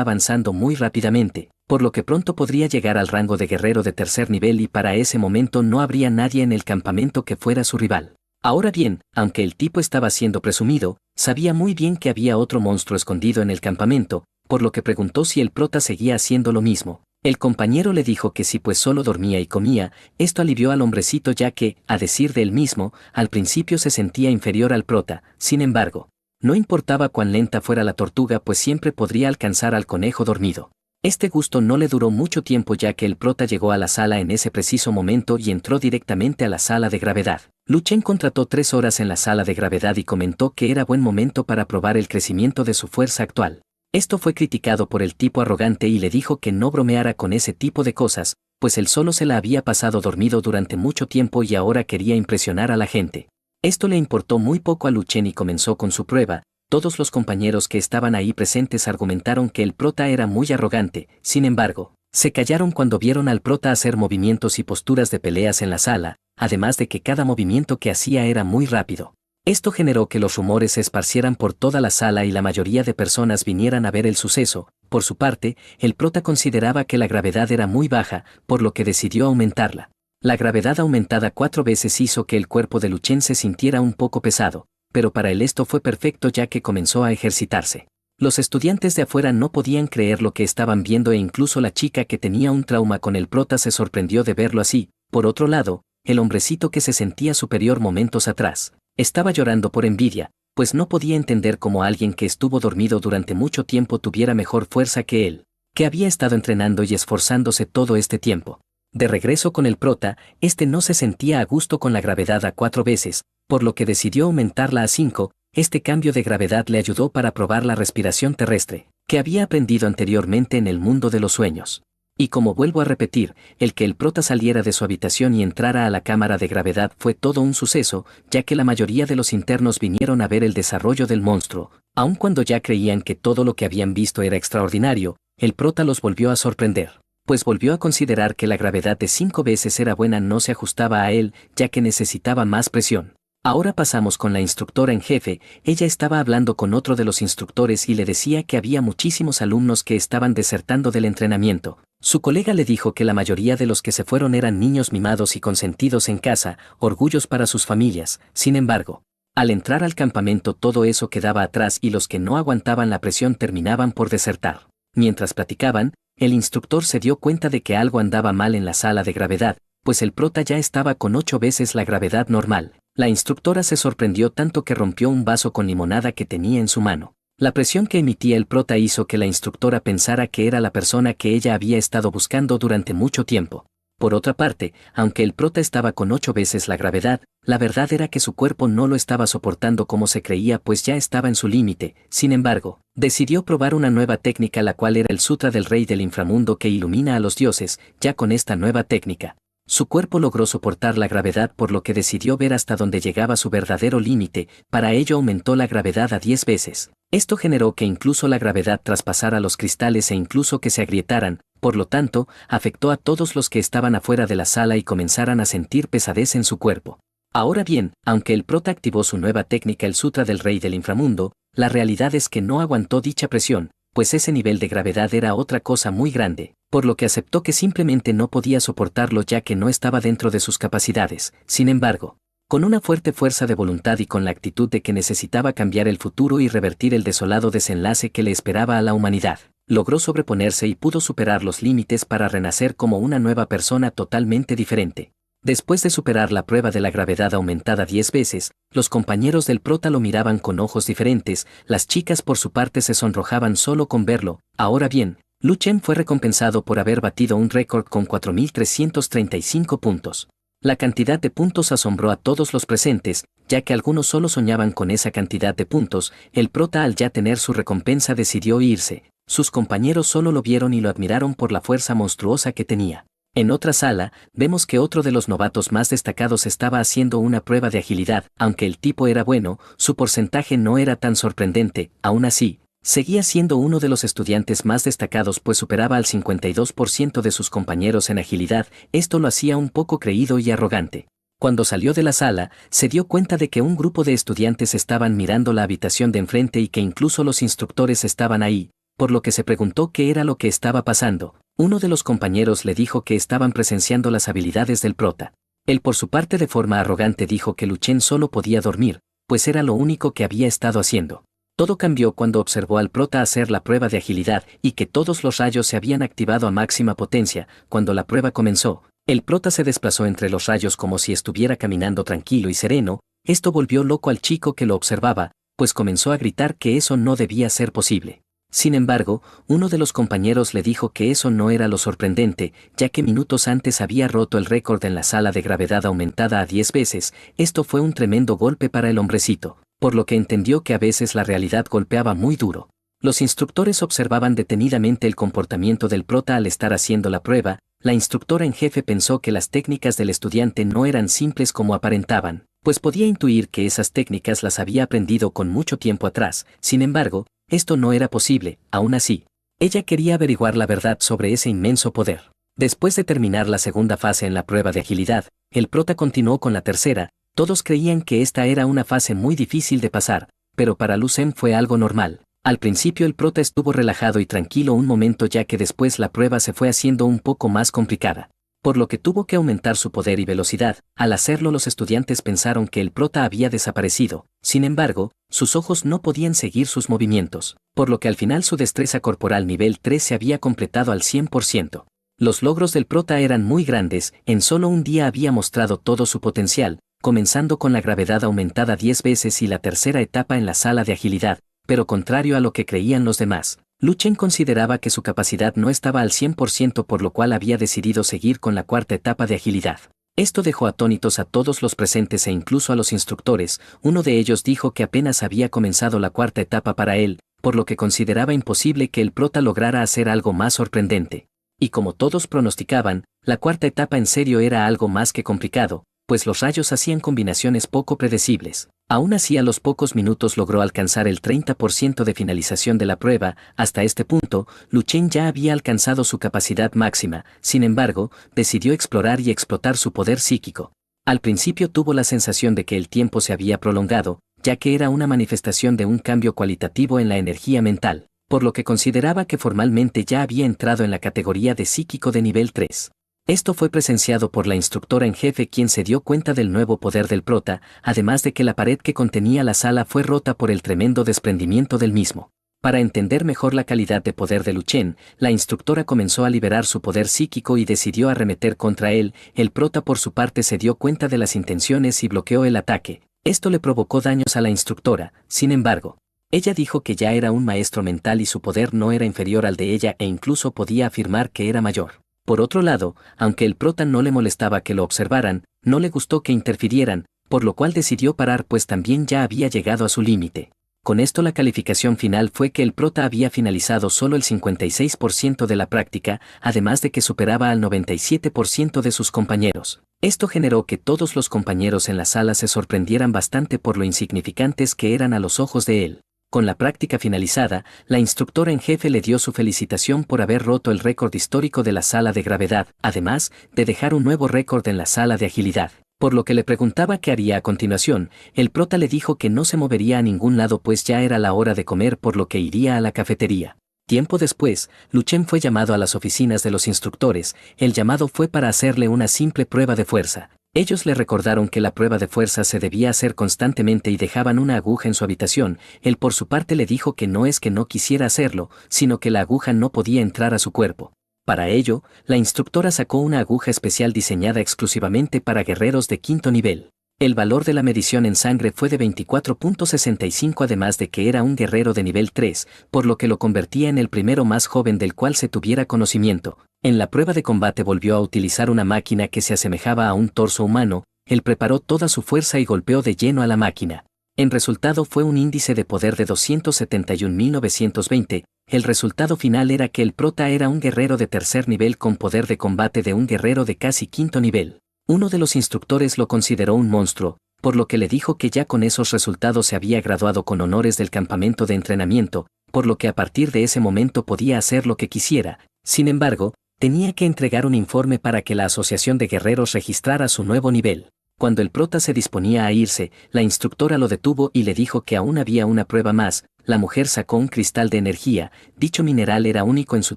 avanzando muy rápidamente, por lo que pronto podría llegar al rango de guerrero de 3er nivel y para ese momento no habría nadie en el campamento que fuera su rival. Ahora bien, aunque el tipo estaba siendo presumido, sabía muy bien que había otro monstruo escondido en el campamento, por lo que preguntó si el prota seguía haciendo lo mismo. El compañero le dijo que sí, pues solo dormía y comía. Esto alivió al hombrecito ya que, a decir de él mismo, al principio se sentía inferior al prota. Sin embargo, no importaba cuán lenta fuera la tortuga pues siempre podría alcanzar al conejo dormido. Este gusto no le duró mucho tiempo ya que el prota llegó a la sala en ese preciso momento y entró directamente a la sala de gravedad. Lu Chen contrató 3 horas en la sala de gravedad y comentó que era buen momento para probar el crecimiento de su fuerza actual. Esto fue criticado por el tipo arrogante y le dijo que no bromeara con ese tipo de cosas, pues él solo se la había pasado dormido durante mucho tiempo y ahora quería impresionar a la gente. Esto le importó muy poco a Luchen y comenzó con su prueba. Todos los compañeros que estaban ahí presentes argumentaron que el prota era muy arrogante, sin embargo, se callaron cuando vieron al prota hacer movimientos y posturas de peleas en la sala, además de que cada movimiento que hacía era muy rápido. Esto generó que los rumores se esparcieran por toda la sala y la mayoría de personas vinieran a ver el suceso. Por su parte, el prota consideraba que la gravedad era muy baja, por lo que decidió aumentarla. La gravedad aumentada 4 veces hizo que el cuerpo de Luchen se sintiera un poco pesado, pero para él esto fue perfecto ya que comenzó a ejercitarse. Los estudiantes de afuera no podían creer lo que estaban viendo e incluso la chica que tenía un trauma con el prota se sorprendió de verlo así. Por otro lado, el hombrecito que se sentía superior momentos atrás, estaba llorando por envidia, pues no podía entender cómo alguien que estuvo dormido durante mucho tiempo tuviera mejor fuerza que él, que había estado entrenando y esforzándose todo este tiempo. De regreso con el prota, este no se sentía a gusto con la gravedad a 4 veces, por lo que decidió aumentarla a 5. Este cambio de gravedad le ayudó para probar la respiración terrestre, que había aprendido anteriormente en el mundo de los sueños. Y como vuelvo a repetir, el que el prota saliera de su habitación y entrara a la cámara de gravedad fue todo un suceso, ya que la mayoría de los internos vinieron a ver el desarrollo del monstruo. Aun cuando ya creían que todo lo que habían visto era extraordinario, el prota los volvió a sorprender, pues volvió a considerar que la gravedad de 5 veces era buena, no se ajustaba a él, ya que necesitaba más presión. Ahora pasamos con la instructora en jefe. Ella estaba hablando con otro de los instructores y le decía que había muchísimos alumnos que estaban desertando del entrenamiento. Su colega le dijo que la mayoría de los que se fueron eran niños mimados y consentidos en casa, orgullos para sus familias. Sin embargo, al entrar al campamento todo eso quedaba atrás y los que no aguantaban la presión terminaban por desertar. Mientras platicaban, el instructor se dio cuenta de que algo andaba mal en la sala de gravedad, pues el prota ya estaba con 8 veces la gravedad normal. La instructora se sorprendió tanto que rompió un vaso con limonada que tenía en su mano. La presión que emitía el prota hizo que la instructora pensara que era la persona que ella había estado buscando durante mucho tiempo. Por otra parte, aunque el prota estaba con 8 veces la gravedad, la verdad era que su cuerpo no lo estaba soportando como se creía, pues ya estaba en su límite. Sin embargo, decidió probar una nueva técnica, la cual era el Sutra del Rey del Inframundo que ilumina a los dioses. Ya con esta nueva técnica, su cuerpo logró soportar la gravedad, por lo que decidió ver hasta dónde llegaba su verdadero límite. Para ello aumentó la gravedad a 10 veces. Esto generó que incluso la gravedad traspasara los cristales e incluso que se agrietaran. Por lo tanto, afectó a todos los que estaban afuera de la sala y comenzaran a sentir pesadez en su cuerpo. Ahora bien, aunque el prota activó su nueva técnica, el Sutra del Rey del Inframundo, la realidad es que no aguantó dicha presión, pues ese nivel de gravedad era otra cosa muy grande, por lo que aceptó que simplemente no podía soportarlo ya que no estaba dentro de sus capacidades. Sin embargo, con una fuerte fuerza de voluntad y con la actitud de que necesitaba cambiar el futuro y revertir el desolado desenlace que le esperaba a la humanidad, logró sobreponerse y pudo superar los límites para renacer como una nueva persona totalmente diferente. Después de superar la prueba de la gravedad aumentada 10 veces, los compañeros del prota lo miraban con ojos diferentes. Las chicas por su parte se sonrojaban solo con verlo. Ahora bien, Luchen fue recompensado por haber batido un récord con 4.335 puntos. La cantidad de puntos asombró a todos los presentes, ya que algunos solo soñaban con esa cantidad de puntos. El prota, al ya tener su recompensa, decidió irse. Sus compañeros solo lo vieron y lo admiraron por la fuerza monstruosa que tenía. En otra sala, vemos que otro de los novatos más destacados estaba haciendo una prueba de agilidad. Aunque el tipo era bueno, su porcentaje no era tan sorprendente. Aún así, seguía siendo uno de los estudiantes más destacados, pues superaba al 52% de sus compañeros en agilidad. Esto lo hacía un poco creído y arrogante. Cuando salió de la sala, se dio cuenta de que un grupo de estudiantes estaban mirando la habitación de enfrente y que incluso los instructores estaban ahí, por lo que se preguntó qué era lo que estaba pasando. Uno de los compañeros le dijo que estaban presenciando las habilidades del prota. Él por su parte, de forma arrogante, dijo que Luchen solo podía dormir, pues era lo único que había estado haciendo. Todo cambió cuando observó al prota hacer la prueba de agilidad y que todos los rayos se habían activado a máxima potencia. Cuando la prueba comenzó, el prota se desplazó entre los rayos como si estuviera caminando tranquilo y sereno. Esto volvió loco al chico que lo observaba, pues comenzó a gritar que eso no debía ser posible. Sin embargo, uno de los compañeros le dijo que eso no era lo sorprendente, ya que minutos antes había roto el récord en la sala de gravedad aumentada a 10 veces. Esto fue un tremendo golpe para el hombrecito, por lo que entendió que a veces la realidad golpeaba muy duro. Los instructores observaban detenidamente el comportamiento del prota al estar haciendo la prueba. La instructora en jefe pensó que las técnicas del estudiante no eran simples como aparentaban, pues podía intuir que esas técnicas las había aprendido con mucho tiempo atrás. Sin embargo, esto no era posible. Aún así, ella quería averiguar la verdad sobre ese inmenso poder. Después de terminar la segunda fase en la prueba de agilidad, el prota continuó con la tercera. Todos creían que esta era una fase muy difícil de pasar, pero para Lucen fue algo normal. Al principio el prota estuvo relajado y tranquilo un momento, ya que después la prueba se fue haciendo un poco más complicada, por lo que tuvo que aumentar su poder y velocidad. Al hacerlo, los estudiantes pensaron que el prota había desaparecido. Sin embargo, sus ojos no podían seguir sus movimientos, por lo que al final su destreza corporal nivel 3 se había completado al 100%. Los logros del prota eran muy grandes. En solo un día había mostrado todo su potencial, comenzando con la gravedad aumentada 10 veces y la tercera etapa en la sala de agilidad. Pero contrario a lo que creían los demás, Lu Chen consideraba que su capacidad no estaba al 100%, por lo cual había decidido seguir con la cuarta etapa de agilidad. Esto dejó atónitos a todos los presentes e incluso a los instructores. Uno de ellos dijo que apenas había comenzado la cuarta etapa para él, por lo que consideraba imposible que el prota lograra hacer algo más sorprendente. Y como todos pronosticaban, la cuarta etapa en serio era algo más que complicado, pues los rayos hacían combinaciones poco predecibles. Aún así, a los pocos minutos logró alcanzar el 30% de finalización de la prueba. Hasta este punto, Lu Chen ya había alcanzado su capacidad máxima. Sin embargo, decidió explorar y explotar su poder psíquico. Al principio tuvo la sensación de que el tiempo se había prolongado, ya que era una manifestación de un cambio cualitativo en la energía mental, por lo que consideraba que formalmente ya había entrado en la categoría de psíquico de nivel 3. Esto fue presenciado por la instructora en jefe, quien se dio cuenta del nuevo poder del prota, además de que la pared que contenía la sala fue rota por el tremendo desprendimiento del mismo. Para entender mejor la calidad de poder de Lu Chen, la instructora comenzó a liberar su poder psíquico y decidió arremeter contra él. El prota por su parte se dio cuenta de las intenciones y bloqueó el ataque. Esto le provocó daños a la instructora. Sin embargo, ella dijo que ya era un maestro mental y su poder no era inferior al de ella, e incluso podía afirmar que era mayor. Por otro lado, aunque el prota no le molestaba que lo observaran, no le gustó que interfirieran, por lo cual decidió parar, pues también ya había llegado a su límite. Con esto la calificación final fue que el prota había finalizado solo el 56% de la práctica, además de que superaba al 97% de sus compañeros. Esto generó que todos los compañeros en la sala se sorprendieran bastante por lo insignificantes que eran a los ojos de él. Con la práctica finalizada, la instructora en jefe le dio su felicitación por haber roto el récord histórico de la sala de gravedad, además de dejar un nuevo récord en la sala de agilidad. Por lo que le preguntaba qué haría a continuación, el prota le dijo que no se movería a ningún lado, pues ya era la hora de comer, por lo que iría a la cafetería. Tiempo después, Lu Chen fue llamado a las oficinas de los instructores. El llamado fue para hacerle una simple prueba de fuerza. Ellos le recordaron que la prueba de fuerza se debía hacer constantemente y dejaban una aguja en su habitación. Él por su parte le dijo que no es que no quisiera hacerlo, sino que la aguja no podía entrar a su cuerpo. Para ello, la instructora sacó una aguja especial diseñada exclusivamente para guerreros de quinto nivel. El valor de la medición en sangre fue de 24.65, además de que era un guerrero de nivel 3, por lo que lo convertía en el primero más joven del cual se tuviera conocimiento. En la prueba de combate volvió a utilizar una máquina que se asemejaba a un torso humano. Él preparó toda su fuerza y golpeó de lleno a la máquina. En resultado fue un índice de poder de 271.920. El resultado final era que el prota era un guerrero de tercer nivel con poder de combate de un guerrero de casi quinto nivel. Uno de los instructores lo consideró un monstruo, por lo que le dijo que ya con esos resultados se había graduado con honores del campamento de entrenamiento, por lo que a partir de ese momento podía hacer lo que quisiera. Sin embargo, tenía que entregar un informe para que la Asociación de Guerreros registrara su nuevo nivel. Cuando el prota se disponía a irse, la instructora lo detuvo y le dijo que aún había una prueba más. La mujer sacó un cristal de energía. Dicho mineral era único en su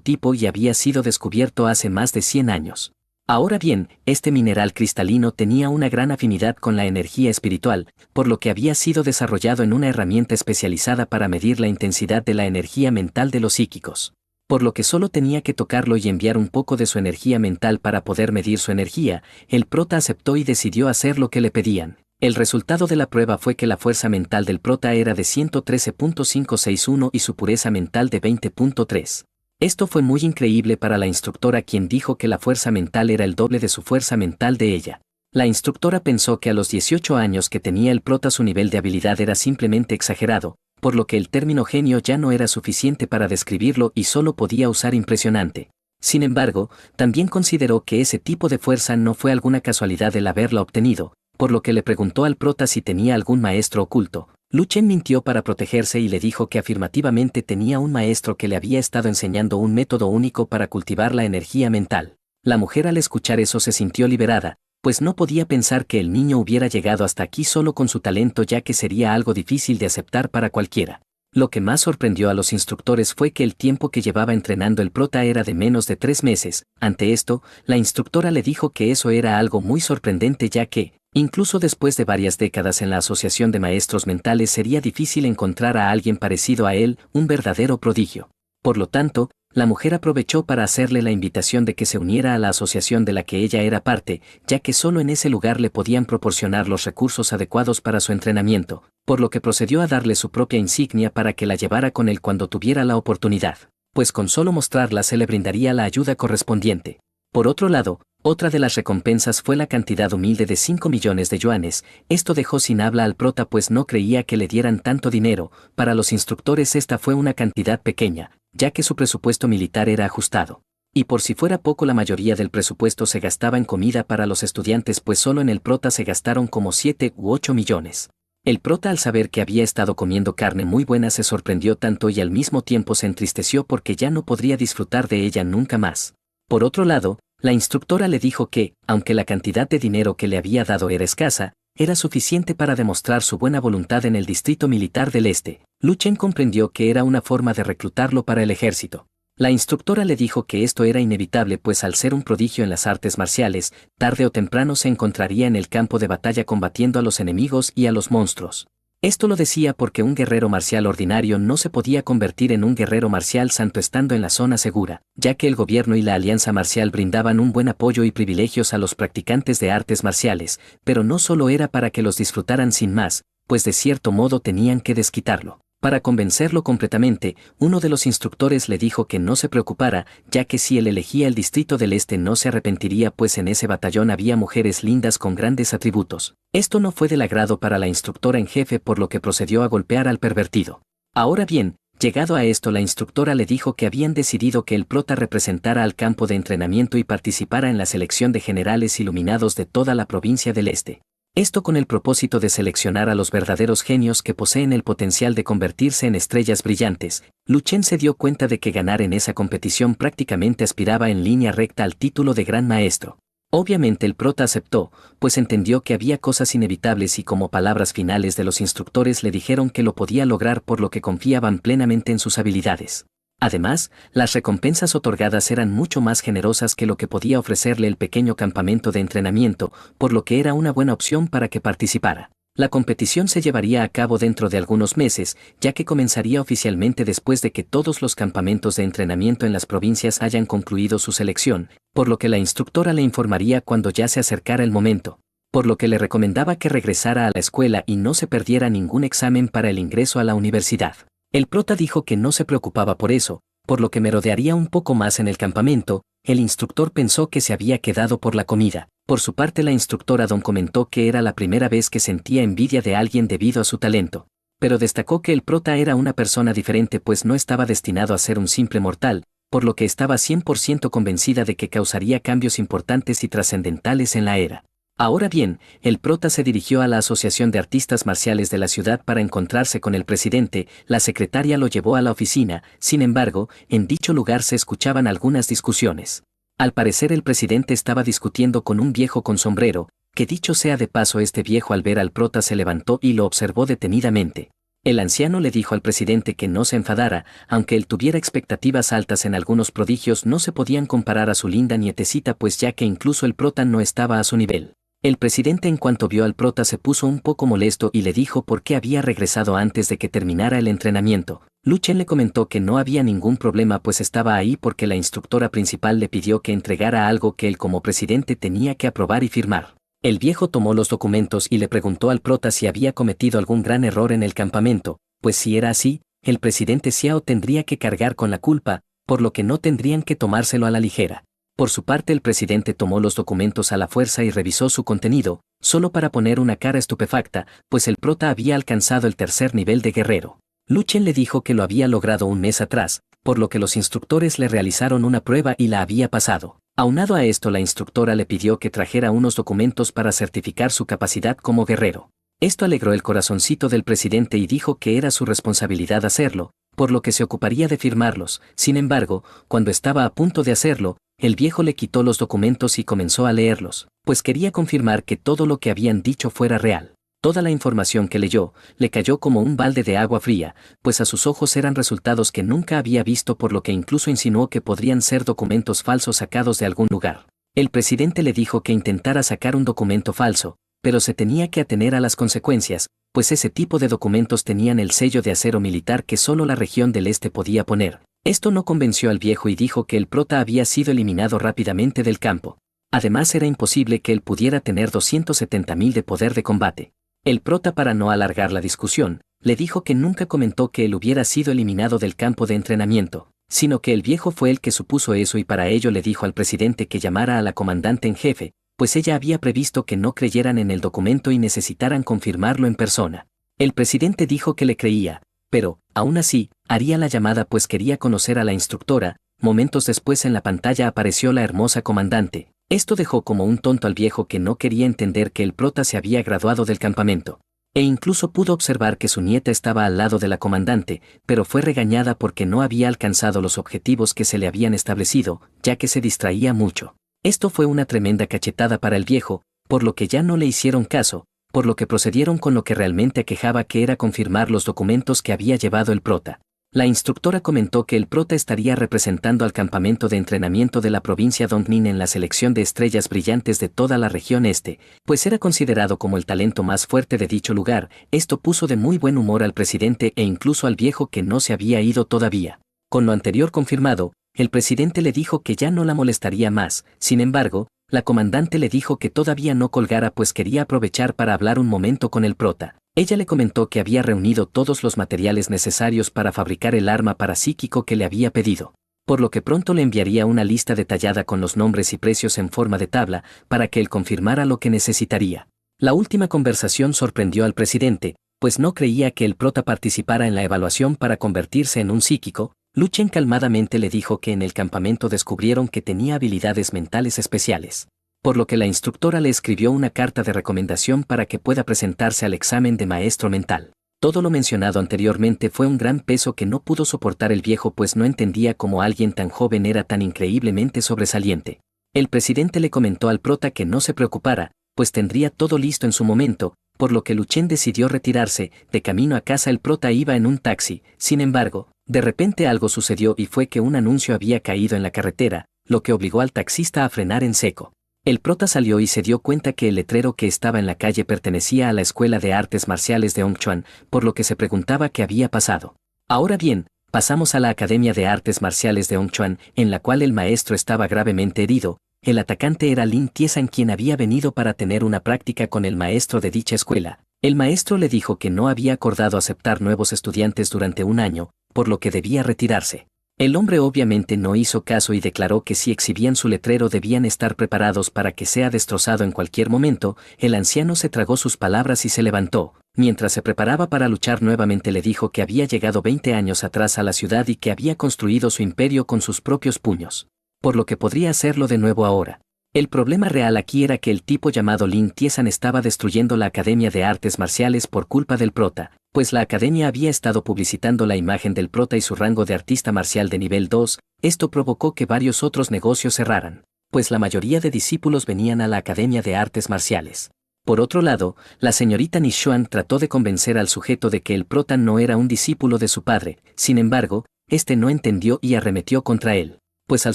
tipo y había sido descubierto hace más de 100 años. Ahora bien, este mineral cristalino tenía una gran afinidad con la energía espiritual, por lo que había sido desarrollado en una herramienta especializada para medir la intensidad de la energía mental de los psíquicos. Por lo que solo tenía que tocarlo y enviar un poco de su energía mental para poder medir su energía. El prota aceptó y decidió hacer lo que le pedían. El resultado de la prueba fue que la fuerza mental del prota era de 113.561 y su pureza mental de 20.3. Esto fue muy increíble para la instructora, quien dijo que la fuerza mental era el doble de su fuerza mental de ella. La instructora pensó que a los 18 años que tenía el prota su nivel de habilidad era simplemente exagerado, por lo que el término genio ya no era suficiente para describirlo y solo podía usar impresionante. Sin embargo, también consideró que ese tipo de fuerza no fue alguna casualidad el haberla obtenido, por lo que le preguntó al prota si tenía algún maestro oculto. Lu Chen mintió para protegerse y le dijo que afirmativamente tenía un maestro que le había estado enseñando un método único para cultivar la energía mental. La mujer al escuchar eso se sintió liberada, pues no podía pensar que el niño hubiera llegado hasta aquí solo con su talento, ya que sería algo difícil de aceptar para cualquiera. Lo que más sorprendió a los instructores fue que el tiempo que llevaba entrenando el prota era de menos de 3 meses. Ante esto, la instructora le dijo que eso era algo muy sorprendente, ya que, incluso después de varias décadas en la Asociación de Maestros Mentales, sería difícil encontrar a alguien parecido a él, un verdadero prodigio. Por lo tanto, la mujer aprovechó para hacerle la invitación de que se uniera a la asociación de la que ella era parte, ya que solo en ese lugar le podían proporcionar los recursos adecuados para su entrenamiento, por lo que procedió a darle su propia insignia para que la llevara con él cuando tuviera la oportunidad, pues con solo mostrarla se le brindaría la ayuda correspondiente. Por otro lado, otra de las recompensas fue la cantidad humilde de 5 millones de yuanes. Esto dejó sin habla al prota, pues no creía que le dieran tanto dinero. Para los instructores esta fue una cantidad pequeña, ya que su presupuesto militar era ajustado. Y por si fuera poco, la mayoría del presupuesto se gastaba en comida para los estudiantes, pues solo en el prota se gastaron como 7 u 8 millones. El prota, al saber que había estado comiendo carne muy buena, se sorprendió tanto y al mismo tiempo se entristeció porque ya no podría disfrutar de ella nunca más. Por otro lado, la instructora le dijo que, aunque la cantidad de dinero que le había dado era escasa, era suficiente para demostrar su buena voluntad en el Distrito Militar del Este. Lu Chen comprendió que era una forma de reclutarlo para el ejército. La instructora le dijo que esto era inevitable, pues al ser un prodigio en las artes marciales, tarde o temprano se encontraría en el campo de batalla combatiendo a los enemigos y a los monstruos. Esto lo decía porque un guerrero marcial ordinario no se podía convertir en un guerrero marcial santo estando en la zona segura, ya que el gobierno y la alianza marcial brindaban un buen apoyo y privilegios a los practicantes de artes marciales, pero no solo era para que los disfrutaran sin más, pues de cierto modo tenían que desquitarlo. Para convencerlo completamente, uno de los instructores le dijo que no se preocupara, ya que si él elegía el Distrito del Este no se arrepentiría, pues en ese batallón había mujeres lindas con grandes atributos. Esto no fue del agrado para la instructora en jefe, por lo que procedió a golpear al pervertido. Ahora bien, llegado a esto, la instructora le dijo que habían decidido que el prota representara al campo de entrenamiento y participara en la selección de generales iluminados de toda la provincia del Este. Esto con el propósito de seleccionar a los verdaderos genios que poseen el potencial de convertirse en estrellas brillantes. Lu Chen se dio cuenta de que ganar en esa competición prácticamente aspiraba en línea recta al título de gran maestro. Obviamente el prota aceptó, pues entendió que había cosas inevitables y como palabras finales de los instructores le dijeron que lo podía lograr, por lo que confiaban plenamente en sus habilidades. Además, las recompensas otorgadas eran mucho más generosas que lo que podía ofrecerle el pequeño campamento de entrenamiento, por lo que era una buena opción para que participara. La competición se llevaría a cabo dentro de algunos meses, ya que comenzaría oficialmente después de que todos los campamentos de entrenamiento en las provincias hayan concluido su selección, por lo que la instructora le informaría cuando ya se acercara el momento, por lo que le recomendaba que regresara a la escuela y no se perdiera ningún examen para el ingreso a la universidad. El prota dijo que no se preocupaba por eso, por lo que merodearía un poco más en el campamento. El instructor pensó que se había quedado por la comida. Por su parte, la instructora Don comentó que era la primera vez que sentía envidia de alguien debido a su talento, pero destacó que el prota era una persona diferente, pues no estaba destinado a ser un simple mortal, por lo que estaba 100% convencida de que causaría cambios importantes y trascendentales en la era. Ahora bien, el prota se dirigió a la Asociación de Artistas Marciales de la ciudad para encontrarse con el presidente. La secretaria lo llevó a la oficina. Sin embargo, en dicho lugar se escuchaban algunas discusiones. Al parecer el presidente estaba discutiendo con un viejo con sombrero, que dicho sea de paso, este viejo al ver al prota se levantó y lo observó detenidamente. El anciano le dijo al presidente que no se enfadara, aunque él tuviera expectativas altas en algunos prodigios no se podían comparar a su linda nietecita, pues ya que incluso el prota no estaba a su nivel. El presidente, en cuanto vio al prota, se puso un poco molesto y le dijo por qué había regresado antes de que terminara el entrenamiento. Lu Chen le comentó que no había ningún problema, pues estaba ahí porque la instructora principal le pidió que entregara algo que él como presidente tenía que aprobar y firmar. El viejo tomó los documentos y le preguntó al prota si había cometido algún gran error en el campamento, pues si era así, el presidente Xiao tendría que cargar con la culpa, por lo que no tendrían que tomárselo a la ligera. Por su parte, el presidente tomó los documentos a la fuerza y revisó su contenido, solo para poner una cara estupefacta, pues el prota había alcanzado el tercer nivel de guerrero. Lu Chen le dijo que lo había logrado un mes atrás, por lo que los instructores le realizaron una prueba y la había pasado. Aunado a esto, la instructora le pidió que trajera unos documentos para certificar su capacidad como guerrero. Esto alegró el corazoncito del presidente y dijo que era su responsabilidad hacerlo, por lo que se ocuparía de firmarlos. Sin embargo, cuando estaba a punto de hacerlo, el viejo le quitó los documentos y comenzó a leerlos, pues quería confirmar que todo lo que habían dicho fuera real. Toda la información que leyó le cayó como un balde de agua fría, pues a sus ojos eran resultados que nunca había visto, por lo que incluso insinuó que podrían ser documentos falsos sacados de algún lugar. El presidente le dijo que intentara sacar un documento falso, pero se tenía que atener a las consecuencias, pues ese tipo de documentos tenían el sello de acero militar que solo la región del este podía poner. Esto no convenció al viejo y dijo que el prota había sido eliminado rápidamente del campo. Además, era imposible que él pudiera tener 270.000 de poder de combate. El prota, para no alargar la discusión, le dijo que nunca comentó que él hubiera sido eliminado del campo de entrenamiento, sino que el viejo fue el que supuso eso, y para ello le dijo al presidente que llamara a la comandante en jefe, pues ella había previsto que no creyeran en el documento y necesitaran confirmarlo en persona. El presidente dijo que le creía, pero, aún así, haría la llamada pues quería conocer a la instructora. Momentos después en la pantalla apareció la hermosa comandante. Esto dejó como un tonto al viejo, que no quería entender que el prota se había graduado del campamento. E incluso pudo observar que su nieta estaba al lado de la comandante, pero fue regañada porque no había alcanzado los objetivos que se le habían establecido, ya que se distraía mucho. Esto fue una tremenda cachetada para el viejo, por lo que ya no le hicieron caso, por lo que procedieron con lo que realmente aquejaba, que era confirmar los documentos que había llevado el prota. La instructora comentó que el prota estaría representando al campamento de entrenamiento de la provincia Dongnin en la selección de estrellas brillantes de toda la región este, pues era considerado como el talento más fuerte de dicho lugar. Esto puso de muy buen humor al presidente e incluso al viejo, que no se había ido todavía. Con lo anterior confirmado, el presidente le dijo que ya no la molestaría más. Sin embargo, la comandante le dijo que todavía no colgara, pues quería aprovechar para hablar un momento con el prota. Ella le comentó que había reunido todos los materiales necesarios para fabricar el arma parapsíquico que le había pedido, por lo que pronto le enviaría una lista detallada con los nombres y precios en forma de tabla, para que él confirmara lo que necesitaría. La última conversación sorprendió al presidente, pues no creía que el prota participara en la evaluación para convertirse en un psíquico. Luchen calmadamente le dijo que en el campamento descubrieron que tenía habilidades mentales especiales, por lo que la instructora le escribió una carta de recomendación para que pueda presentarse al examen de maestro mental. Todo lo mencionado anteriormente fue un gran peso que no pudo soportar el viejo, pues no entendía cómo alguien tan joven era tan increíblemente sobresaliente. El presidente le comentó al prota que no se preocupara, pues tendría todo listo en su momento, por lo que Luchen decidió retirarse. De camino a casa, el prota iba en un taxi. Sin embargo, de repente algo sucedió, y fue que un anuncio había caído en la carretera, lo que obligó al taxista a frenar en seco. El prota salió y se dio cuenta que el letrero que estaba en la calle pertenecía a la Escuela de Artes Marciales de Hongchuan, por lo que se preguntaba qué había pasado. Ahora bien, pasamos a la Academia de Artes Marciales de Hongchuan, en la cual el maestro estaba gravemente herido. El atacante era Lin Tiesan, quien había venido para tener una práctica con el maestro de dicha escuela. El maestro le dijo que no había acordado aceptar nuevos estudiantes durante un año, por lo que debía retirarse. El hombre obviamente no hizo caso y declaró que si exhibían su letrero debían estar preparados para que sea destrozado en cualquier momento. El anciano se tragó sus palabras y se levantó. Mientras se preparaba para luchar nuevamente, le dijo que había llegado 20 años atrás a la ciudad y que había construido su imperio con sus propios puños, por lo que podría hacerlo de nuevo ahora. El problema real aquí era que el tipo llamado Lin Tiesan estaba destruyendo la Academia de Artes Marciales por culpa del prota, pues la academia había estado publicitando la imagen del prota y su rango de artista marcial de nivel 2. Esto provocó que varios otros negocios cerraran, pues la mayoría de discípulos venían a la Academia de Artes Marciales. Por otro lado, la señorita Nishuan trató de convencer al sujeto de que el prota no era un discípulo de su padre. Sin embargo, este no entendió y arremetió contra él, pues al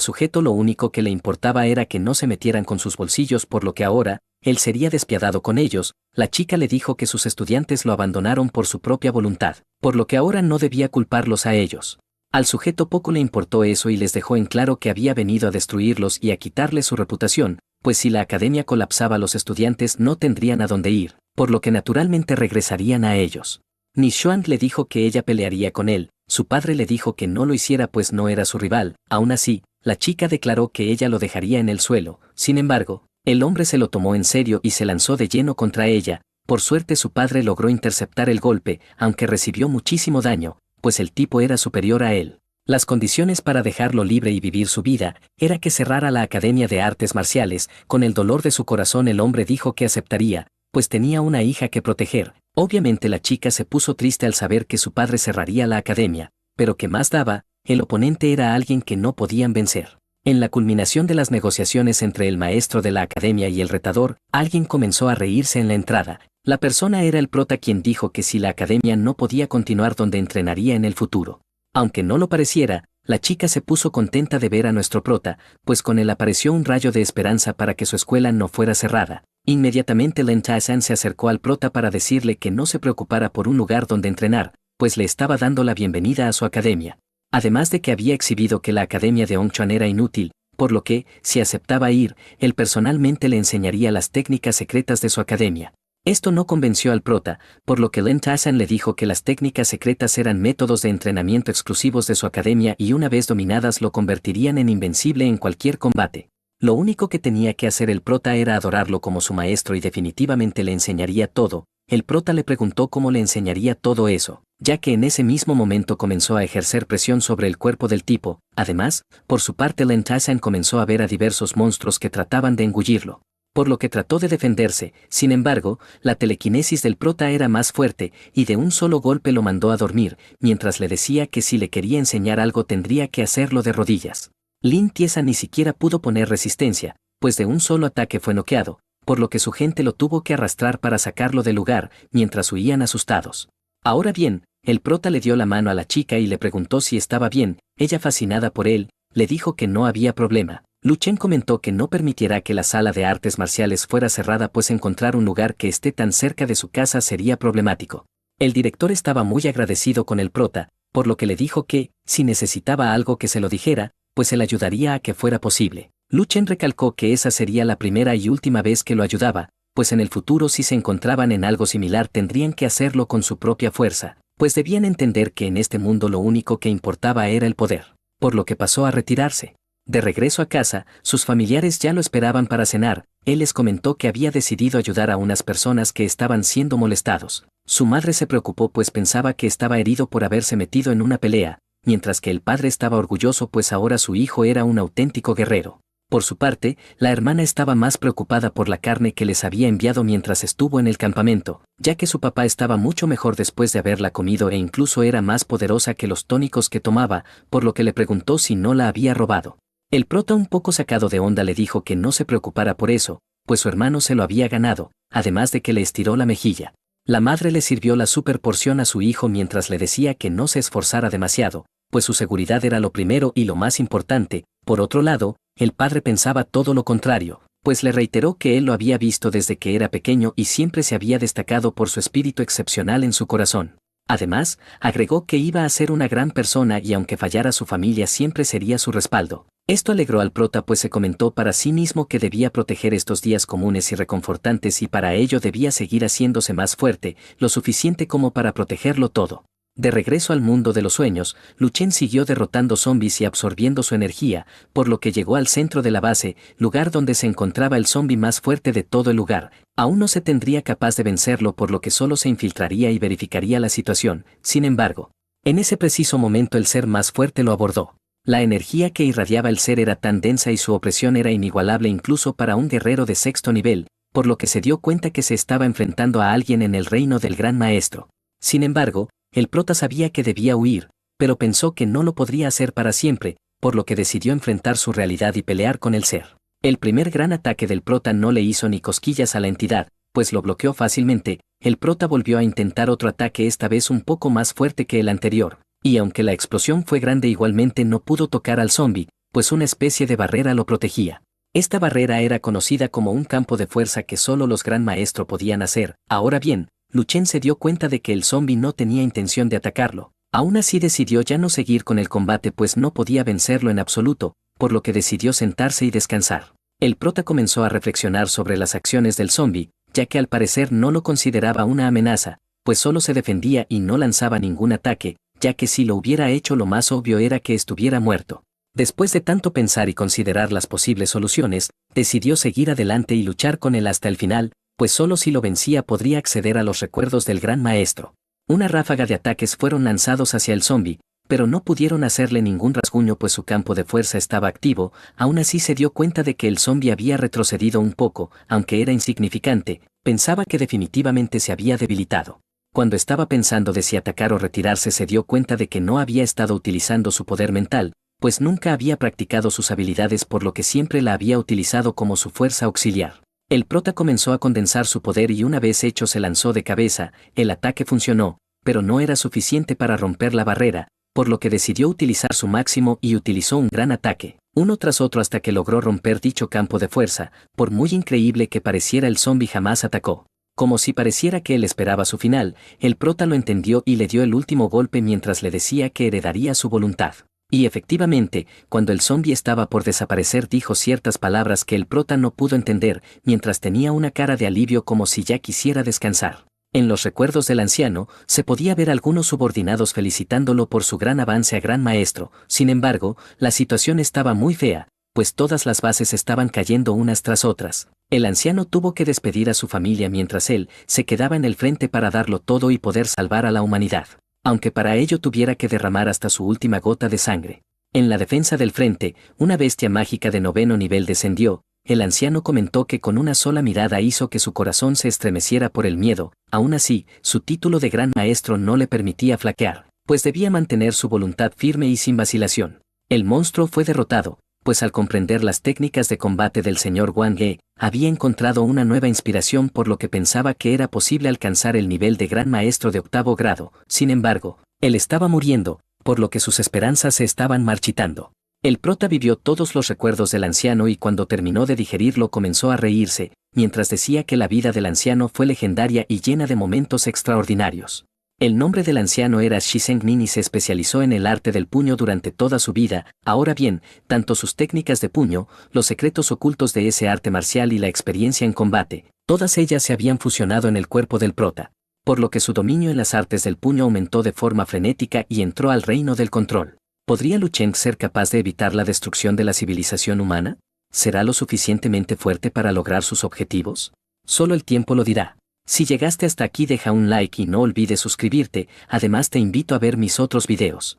sujeto lo único que le importaba era que no se metieran con sus bolsillos, por lo que ahora él sería despiadado con ellos. La chica le dijo que sus estudiantes lo abandonaron por su propia voluntad, por lo que ahora no debía culparlos a ellos. Al sujeto poco le importó eso y les dejó en claro que había venido a destruirlos y a quitarles su reputación, pues si la academia colapsaba, los estudiantes no tendrían a dónde ir, por lo que naturalmente regresarían a ellos. Nishuan le dijo que ella pelearía con él. Su padre le dijo que no lo hiciera pues no era su rival. Aún así, la chica declaró que ella lo dejaría en el suelo. Sin embargo, el hombre se lo tomó en serio y se lanzó de lleno contra ella. Por suerte su padre logró interceptar el golpe, aunque recibió muchísimo daño, pues el tipo era superior a él. Las condiciones para dejarlo libre y vivir su vida era que cerrara la Academia de Artes Marciales. Con el dolor de su corazón el hombre dijo que aceptaría, pues tenía una hija que proteger. Obviamente la chica se puso triste al saber que su padre cerraría la academia, pero ¿qué más daba? El oponente era alguien que no podían vencer. En la culminación de las negociaciones entre el maestro de la academia y el retador, alguien comenzó a reírse en la entrada. La persona era el prota, quien dijo que si la academia no podía continuar donde entrenaría en el futuro. Aunque no lo pareciera, la chica se puso contenta de ver a nuestro prota, pues con él apareció un rayo de esperanza para que su escuela no fuera cerrada. Inmediatamente Len Taizan se acercó al prota para decirle que no se preocupara por un lugar donde entrenar, pues le estaba dando la bienvenida a su academia. Además de que había exhibido que la academia de Hongchuan era inútil, por lo que, si aceptaba ir, él personalmente le enseñaría las técnicas secretas de su academia. Esto no convenció al prota, por lo que Len Taizan le dijo que las técnicas secretas eran métodos de entrenamiento exclusivos de su academia y una vez dominadas lo convertirían en invencible en cualquier combate. Lo único que tenía que hacer el prota era adorarlo como su maestro y definitivamente le enseñaría todo. El prota le preguntó cómo le enseñaría todo eso, ya que en ese mismo momento comenzó a ejercer presión sobre el cuerpo del tipo. Además, por su parte Len Taizan comenzó a ver a diversos monstruos que trataban de engullirlo, por lo que trató de defenderse. Sin embargo, la telequinesis del prota era más fuerte, y de un solo golpe lo mandó a dormir, mientras le decía que si le quería enseñar algo tendría que hacerlo de rodillas. Lin Taizan ni siquiera pudo poner resistencia, pues de un solo ataque fue noqueado, por lo que su gente lo tuvo que arrastrar para sacarlo del lugar, mientras huían asustados. Ahora bien, el prota le dio la mano a la chica y le preguntó si estaba bien. Ella, fascinada por él, le dijo que no había problema. Lu Chen comentó que no permitirá que la sala de artes marciales fuera cerrada, pues encontrar un lugar que esté tan cerca de su casa sería problemático. El director estaba muy agradecido con el prota, por lo que le dijo que, si necesitaba algo que se lo dijera, pues él ayudaría a que fuera posible. Lu Chen recalcó que esa sería la primera y última vez que lo ayudaba, pues en el futuro si se encontraban en algo similar tendrían que hacerlo con su propia fuerza, pues debían entender que en este mundo lo único que importaba era el poder, por lo que pasó a retirarse. De regreso a casa, sus familiares ya lo esperaban para cenar. Él les comentó que había decidido ayudar a unas personas que estaban siendo molestados. Su madre se preocupó pues pensaba que estaba herido por haberse metido en una pelea, mientras que el padre estaba orgulloso pues ahora su hijo era un auténtico guerrero. Por su parte, la hermana estaba más preocupada por la carne que les había enviado mientras estuvo en el campamento, ya que su papá estaba mucho mejor después de haberla comido e incluso era más poderosa que los tónicos que tomaba, por lo que le preguntó si no la había robado. El prota, un poco sacado de onda, le dijo que no se preocupara por eso, pues su hermano se lo había ganado, además de que le estiró la mejilla. La madre le sirvió la super porción a su hijo mientras le decía que no se esforzara demasiado, pues su seguridad era lo primero y lo más importante. Por otro lado, el padre pensaba todo lo contrario, pues le reiteró que él lo había visto desde que era pequeño y siempre se había destacado por su espíritu excepcional en su corazón. Además, agregó que iba a ser una gran persona y aunque fallara su familia siempre sería su respaldo. Esto alegró al prota pues se comentó para sí mismo que debía proteger estos días comunes y reconfortantes y para ello debía seguir haciéndose más fuerte, lo suficiente como para protegerlo todo. De regreso al mundo de los sueños, Lu Chen siguió derrotando zombies y absorbiendo su energía, por lo que llegó al centro de la base, lugar donde se encontraba el zombie más fuerte de todo el lugar. Aún no se tendría capaz de vencerlo por lo que solo se infiltraría y verificaría la situación. Sin embargo, en ese preciso momento el ser más fuerte lo abordó. La energía que irradiaba el ser era tan densa y su opresión era inigualable incluso para un guerrero de sexto nivel, por lo que se dio cuenta que se estaba enfrentando a alguien en el reino del gran maestro. Sin embargo, el prota sabía que debía huir, pero pensó que no lo podría hacer para siempre, por lo que decidió enfrentar su realidad y pelear con el ser. El primer gran ataque del prota no le hizo ni cosquillas a la entidad, pues lo bloqueó fácilmente. El prota volvió a intentar otro ataque, esta vez un poco más fuerte que el anterior, y aunque la explosión fue grande igualmente no pudo tocar al zombie, pues una especie de barrera lo protegía. Esta barrera era conocida como un campo de fuerza que solo los gran maestros podían hacer. Ahora bien, Lu Chen se dio cuenta de que el zombie no tenía intención de atacarlo. Aún así decidió ya no seguir con el combate pues no podía vencerlo en absoluto, por lo que decidió sentarse y descansar. El prota comenzó a reflexionar sobre las acciones del zombie, ya que al parecer no lo consideraba una amenaza, pues solo se defendía y no lanzaba ningún ataque, ya que si lo hubiera hecho lo más obvio era que estuviera muerto. Después de tanto pensar y considerar las posibles soluciones, decidió seguir adelante y luchar con él hasta el final, pues solo si lo vencía podría acceder a los recuerdos del gran maestro. Una ráfaga de ataques fueron lanzados hacia el zombie, pero no pudieron hacerle ningún rasguño pues su campo de fuerza estaba activo. Aún así se dio cuenta de que el zombi había retrocedido un poco, aunque era insignificante, pensaba que definitivamente se había debilitado. Cuando estaba pensando de si atacar o retirarse se dio cuenta de que no había estado utilizando su poder mental, pues nunca había practicado sus habilidades por lo que siempre la había utilizado como su fuerza auxiliar. El prota comenzó a condensar su poder y una vez hecho se lanzó de cabeza. El ataque funcionó, pero no era suficiente para romper la barrera, por lo que decidió utilizar su máximo y utilizó un gran ataque, uno tras otro hasta que logró romper dicho campo de fuerza. Por muy increíble que pareciera, el zombi jamás atacó. Como si pareciera que él esperaba su final, el prota lo entendió y le dio el último golpe mientras le decía que heredaría su voluntad. Y efectivamente, cuando el zombi estaba por desaparecer dijo ciertas palabras que el prota no pudo entender, mientras tenía una cara de alivio como si ya quisiera descansar. En los recuerdos del anciano, se podía ver algunos subordinados felicitándolo por su gran avance a gran maestro. Sin embargo, la situación estaba muy fea, pues todas las bases estaban cayendo unas tras otras. El anciano tuvo que despedir a su familia mientras él se quedaba en el frente para darlo todo y poder salvar a la humanidad, aunque para ello tuviera que derramar hasta su última gota de sangre. En la defensa del frente, una bestia mágica de 9º nivel descendió. El anciano comentó que con una sola mirada hizo que su corazón se estremeciera por el miedo. Aún así, su título de gran maestro no le permitía flaquear, pues debía mantener su voluntad firme y sin vacilación. El monstruo fue derrotado, pues al comprender las técnicas de combate del señor Wang Ge, había encontrado una nueva inspiración, por lo que pensaba que era posible alcanzar el nivel de gran maestro de 8º grado. Sin embargo, él estaba muriendo, por lo que sus esperanzas se estaban marchitando. El prota vivió todos los recuerdos del anciano y cuando terminó de digerirlo comenzó a reírse, mientras decía que la vida del anciano fue legendaria y llena de momentos extraordinarios. El nombre del anciano era Shizeng Nin y se especializó en el arte del puño durante toda su vida. Ahora bien, tanto sus técnicas de puño, los secretos ocultos de ese arte marcial y la experiencia en combate, todas ellas se habían fusionado en el cuerpo del prota, por lo que su dominio en las artes del puño aumentó de forma frenética y entró al reino del control. ¿Podría Lu Cheng ser capaz de evitar la destrucción de la civilización humana? ¿Será lo suficientemente fuerte para lograr sus objetivos? Solo el tiempo lo dirá. Si llegaste hasta aquí, deja un like y no olvides suscribirte. Además te invito a ver mis otros videos.